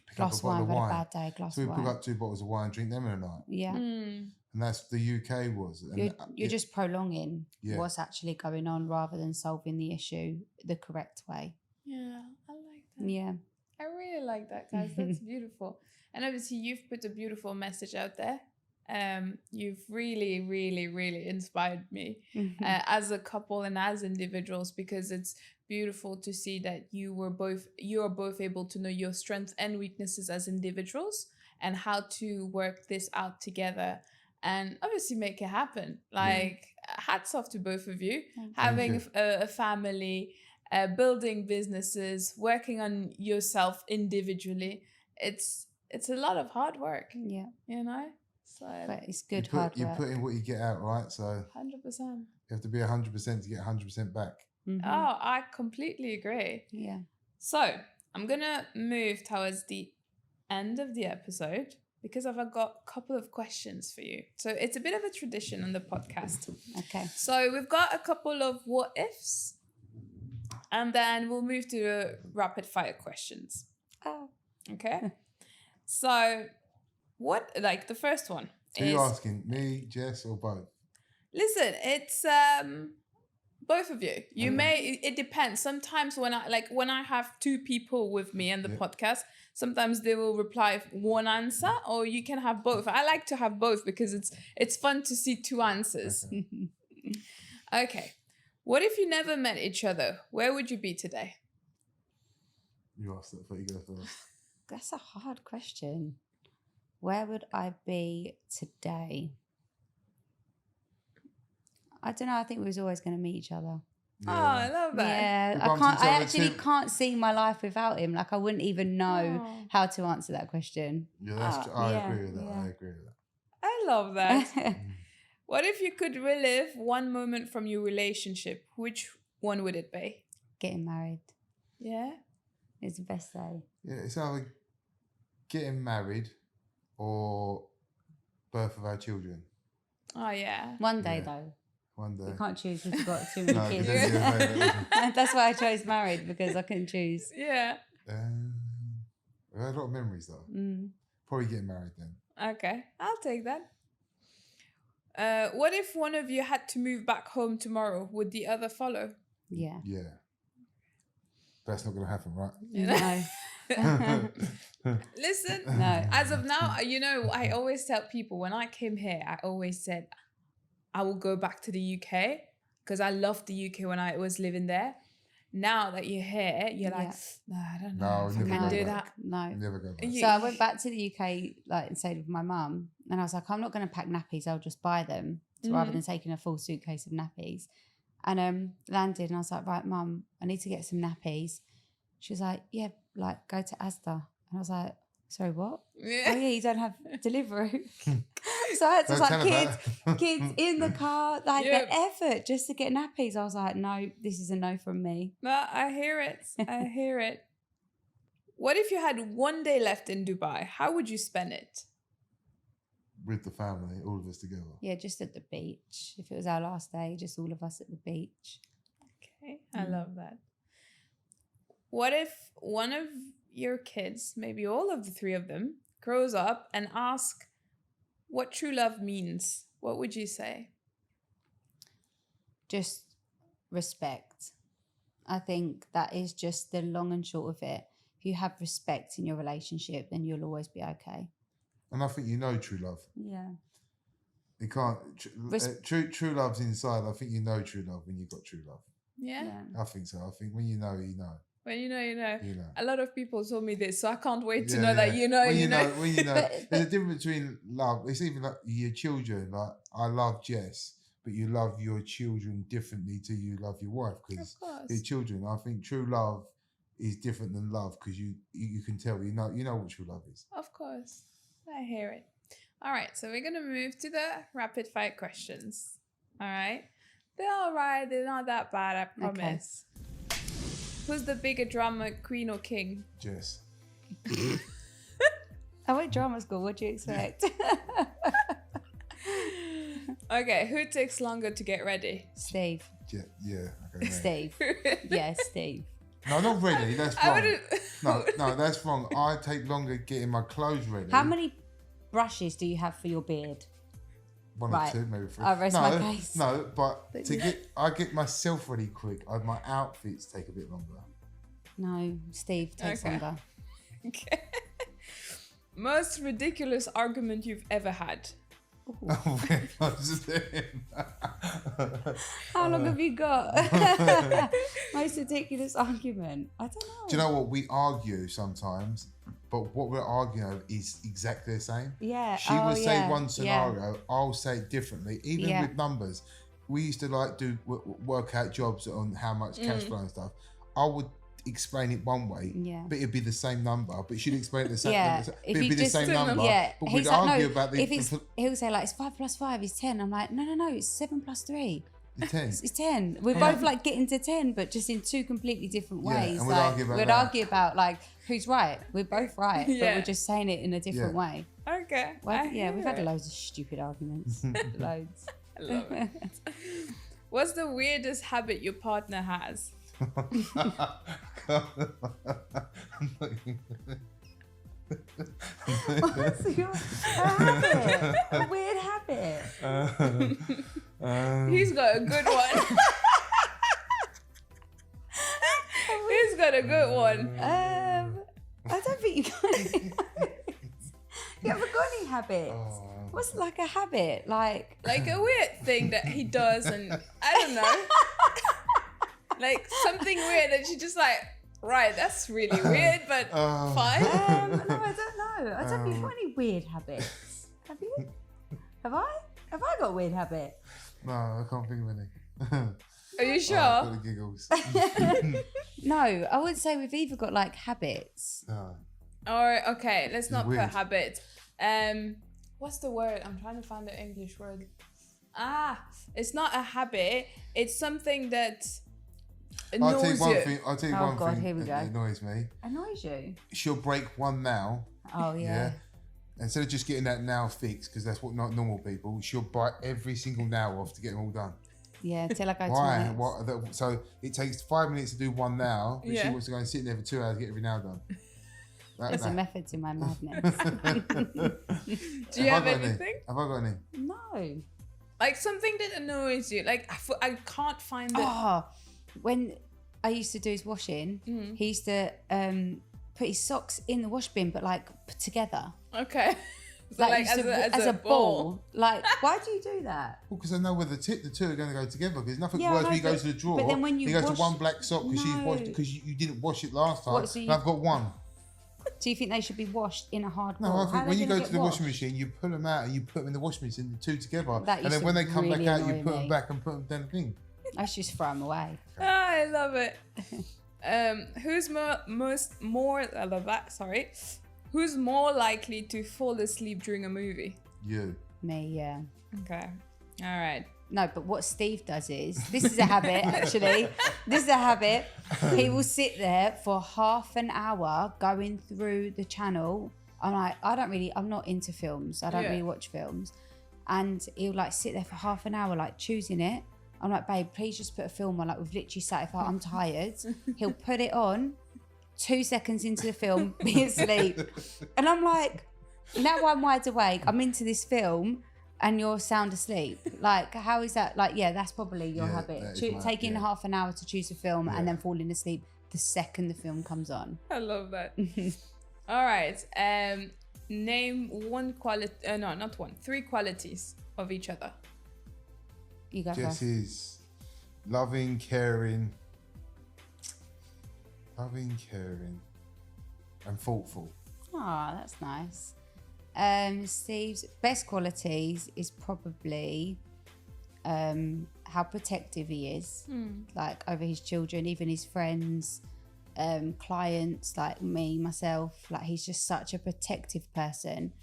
pick glass up a bottle of wine. Had a bad day, glass so of we'd wine. pick up 2 bottles of wine, drink them in a night. Yeah. And that's the UK was. And you're just prolonging what's actually going on rather than solving the issue the correct way. Yeah, I like that. Yeah. I really like that, guys. That's beautiful. And obviously you've put a beautiful message out there. You've really, really, really inspired me as a couple and as individuals, because it's beautiful to see that you are both able to know your strengths and weaknesses as individuals and how to work this out together and obviously make it happen. Like hats off to both of you. Having a family, building businesses, working on yourself individually. It's a lot of hard work. Yeah. You know? So, but it's good hard work. You put in what you get out, right? So 100%. You have to be 100% to get 100% back. Oh, I completely agree. Yeah. So I'm going to move towards the end of the episode because I've got a couple of questions for you. So it's a bit of a tradition on the podcast. Okay. So we've got a couple of what ifs and then we'll move to the rapid fire questions. Oh. Okay. So the first one Who are you asking? Me, Jess, or both? Listen, it's both of you. It depends. Sometimes when I have 2 people with me and the podcast, sometimes they will reply one answer, or you can have both. I like to have both because it's fun to see 2 answers. Okay. What if you never met each other? Where would you be today? You asked that, but you go first. That's a hard question. Where would I be today? I don't know. I think we was always going to meet each other. Yeah. Oh, I love that. Yeah, I actually can't see my life without him. Like I wouldn't even know how to answer that question. Yeah, I agree with that. I agree with that. I love that. What if you could relive one moment from your relationship? Which one would it be? Getting married. Yeah? It's the best day. Yeah, it's either getting married or birth of our children. Oh, yeah. One day, though. One day. You can't choose because you've got too many kids. Then That's why I chose married, because I couldn't choose. Yeah. I had a lot of memories, though. Probably getting married then. Okay, I'll take that. What if one of you had to move back home tomorrow? Would the other follow? Yeah. Yeah. That's not going to happen, right? No. Listen, no. As of now, you know, I always tell people when I came here, I always said, I will go back to the UK because I loved the UK when I was living there. Now that you're here, you're like, no, I don't know if I can do that. No. Never go back. So I went back to the UK, like, and stayed with my mum, and I was like, I'm not going to pack nappies. I'll just buy them rather than taking a full suitcase of nappies. And landed, and I was like, right, Mum, I need to get some nappies. She was like, yeah, like, go to Asda. And I was like, sorry, what? Yeah. Oh yeah, you don't have delivery. So I had to kids in the car, like the effort just to get nappies. I was like, no, this is a no from me. No, I hear it. I hear it. What if you had one day left in Dubai? How would you spend it? With the family, all of us together. Yeah, just at the beach. If it was our last day, just all of us at the beach. Okay, I love that. What if one of your kids, maybe all of the three of them, grows up and asks what true love means? What would you say? Just respect. I think that is just the long and short of it. If you have respect in your relationship, then you'll always be okay. And I think you know true love. Yeah. You can't. True love's inside. I think you know true love when you've got true love. Yeah. I think so. I think when you know, you know. When you know, you know. You know. A lot of people told me this, so I can't wait to know that you know, when you know. When you know. There's a difference between love. It's even like your children. Like, I love Jess, but you love your children differently to you love your wife, because your children. I think true love is different than love, because you can tell. You know what true love is. Of course. I hear it. All right, so we're going to move to the rapid fire questions. All right? They're all right. They're not that bad, I promise. Okay. Who's the bigger drama, queen or king? Jess. I went drama school. What do you expect? Okay, who takes longer to get ready? Steve. Yeah. Okay, Steve. Yes, Steve. No, not ready. That's wrong. No, that's wrong. I take longer getting my clothes ready. How many brushes do you have for your beard? One or two, maybe three. I rest my case. No, but I get myself ready quick. My outfits take a bit longer. No, Steve takes longer. Okay. Most ridiculous argument you've ever had? How long have you got? Most ridiculous argument. I don't know. Do you know what? We argue sometimes, but what we're arguing over is exactly the same. Yeah. She would say one scenario, I'll say it differently. Even with numbers, we used to like do work out jobs on how much cash flow and stuff. I would explain it one way, but it'd be the same number. But she'd explain it the same. It'd be the same number. But we'd argue about the. He'll say like, it's 5 plus 5 is 10. I'm like, no, it's 7 plus 3. It's 10. It's 10. We're both like getting to 10, but just in two completely different ways. And we'd argue about like who's right. We're both right, but we're just saying it in a different way. Okay. Well, we've had loads of stupid arguments. Loads. I love it. What's the weirdest habit your partner has? What's your habit? A weird habit. He's got a good one. He's got a good one. I don't think you got any habits. You haven't got any habits. What's like a habit? Like a weird thing that he does, and I don't know. Like something weird that you just like, right, that's really weird, but fine. No, I don't know. I don't think you've got any weird habits. Have you? Have I? Have I got a weird habit? No, I can't think of any. Are you sure? I've got the giggles. No, I would say we've either got like habits. Or okay, let's not put habit. What's the word? I'm trying to find the English word. It's not a habit. It's something that annoys I'll tell you one God, thing here we that go. annoys me. Annoys you? She'll break one nail. Oh yeah. Instead of just getting that nail fixed, because that's what not normal people, she'll bite every single nail off to get them all done. Yeah, till I go Why? So it takes 5 minutes to do one nail, but she wants to go and sit there for 2 hours to get every nail done. There's a method to my madness. Do you have anything? Have I got any? No. Like something that annoys you. Like I can't find it. When I used to do his washing, he used to put his socks in the wash bin, but like put together. Okay. So like as a ball. Like, why do you do that? Well, because I know where the two are going to go together. Because nothing Yeah, I worse know, when you go but- to the drawer. but then when you go wash- to one black sock because she's No. washed because you didn't wash it last time. What, so and you- I've got one. Do you think they should be washed in a hard No, ball? I How think are when they you gonna go get to the washed? washing machine, you pull them out and you put them in the washing machine, the two together. That And used then to when they come really back out, you annoy put them me. back and put them down the thing. I should just throw them away. I love it. Who's Who's more likely to fall asleep during a movie? You. Me, yeah. Okay. All right. No, but what Steve does is, this is a habit actually. This is a habit. He will sit there for half an hour going through the channel. I'm like, I'm not into films. I don't Yeah. really watch films. And he'll like sit there for half an hour, like choosing it. I'm like, babe, please just put a film on. Like, we've literally sat if I'm tired. He'll put it on, 2 seconds into the film, be asleep. And I'm like, now I'm wide awake. I'm into this film. And you're sound asleep. Like, how is that? Like, yeah, that's probably your Yeah, habit. that is Taking half an hour to choose a film Yeah. and then falling asleep the second the film comes on. I love that. All right. Name one quality. No, not one. 3 qualities of each other. You go Jess first. is loving, caring, and thoughtful. Oh, that's nice. Steve's best qualities is probably how protective he is, like over his children, even his friends, clients, like me, myself. Like, he's just such a protective person.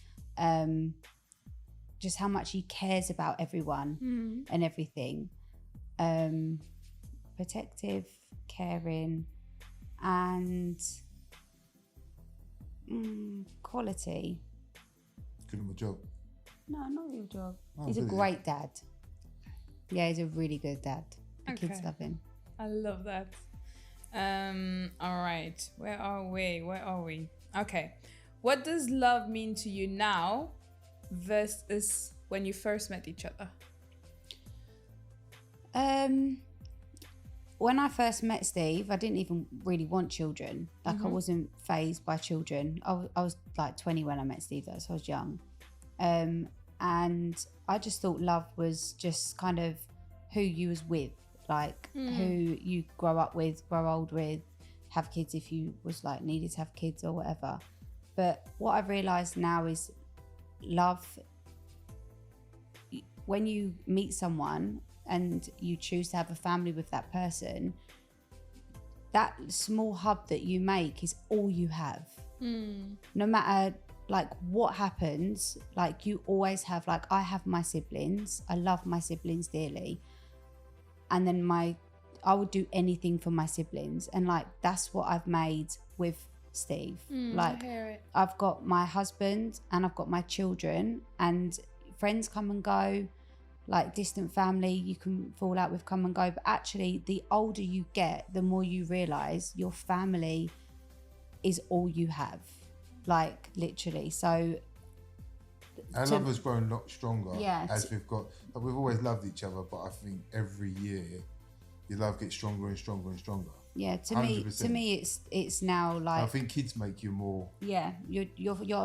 Just how much he cares about everyone and everything. Protective, caring, and quality. Good at my job. No, not your job. Oh, He's a really? great dad. Yeah, he's a really good dad. The kids Okay. love him. I love that. All right. Where are we? Okay. What does love mean to you now versus when you first met each other? When I first met Steve, I didn't even really want children. Like, I wasn't fazed by children. I was like 20 when I met Steve, though, so I was young. And I just thought love was just kind of who you was with, like who you grow up with, grow old with, have kids if you was like needed to have kids or whatever. But what I've realised now is love, when you meet someone and you choose to have a family with that person, that small hub that you make is all you have. No matter like what happens, like you always have, like I have my siblings, I love my siblings dearly, and then I would do anything for my siblings, and like that's what I've made with Steve. Like, I hear it. I've got my husband and I've got my children, and friends come and go, like distant family you can fall out with come and go, but actually the older you get, the more you realise your family is all you have, like literally. So Our love has grown a lot stronger Yeah, as we've got. Like, we've always loved each other, but I think every year your love gets stronger and stronger and stronger. yeah, to 100%. me it's now like, I think kids make you more. yeah, your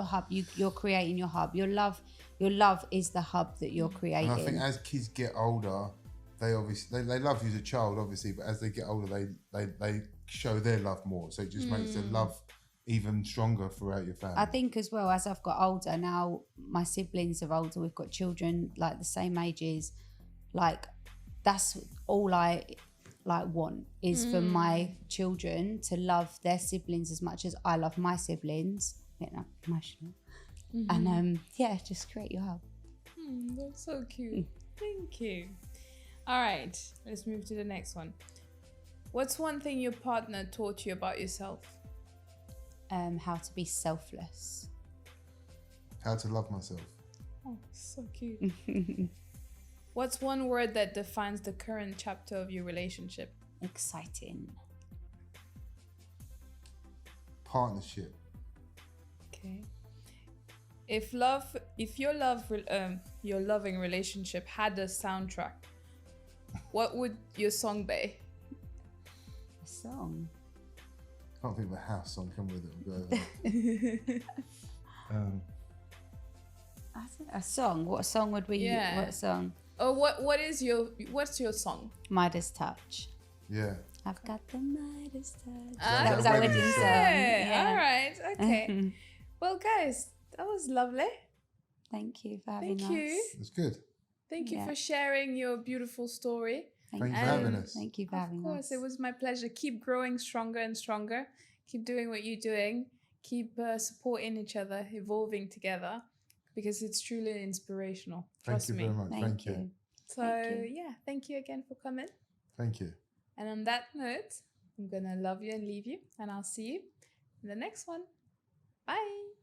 hub, you're creating your hub. Your love is the hub that you're creating. And I think as kids get older, they obviously they love you as a child, obviously, but as they get older, they show their love more. So it just makes their love even stronger throughout your family. I think as well, as I've got older now, my siblings are older. We've got children like the same ages. Like, that's all I like want is for my children to love their siblings as much as I love my siblings. Getting emotional. And yeah, just create your hub. That's so cute. Thank you. All right, let's move to the next one. What's one thing your partner taught you about yourself? How to be selfless. How to love myself. Oh, so cute. What's one word that defines the current chapter of your relationship? Exciting. Partnership. Okay. If your loving relationship had a soundtrack, what would your song be? A song. Can't think of a house song, can we? That will go over. A song. What song would we? Yeah. What song? Or what's your song? Midas Touch. Yeah. I've got the Midas touch. Ah, That was our wedding song. yeah. Yeah. All right. Okay. Well, guys, that was lovely. Thank you for having Thank us. you. It's good. Thank you Yeah. for sharing your beautiful story. Thanks for And having us. Thank you for Of having course, us. it was my pleasure. Keep growing stronger and stronger. Keep doing what you're doing. Keep supporting each other, evolving together, because it's truly inspirational. Thank Trust you me. very much. Thank you. So, Thank you. yeah, thank you again for coming. Thank you. And on that note, I'm going to love you and leave you. And I'll see you in the next one. Bye.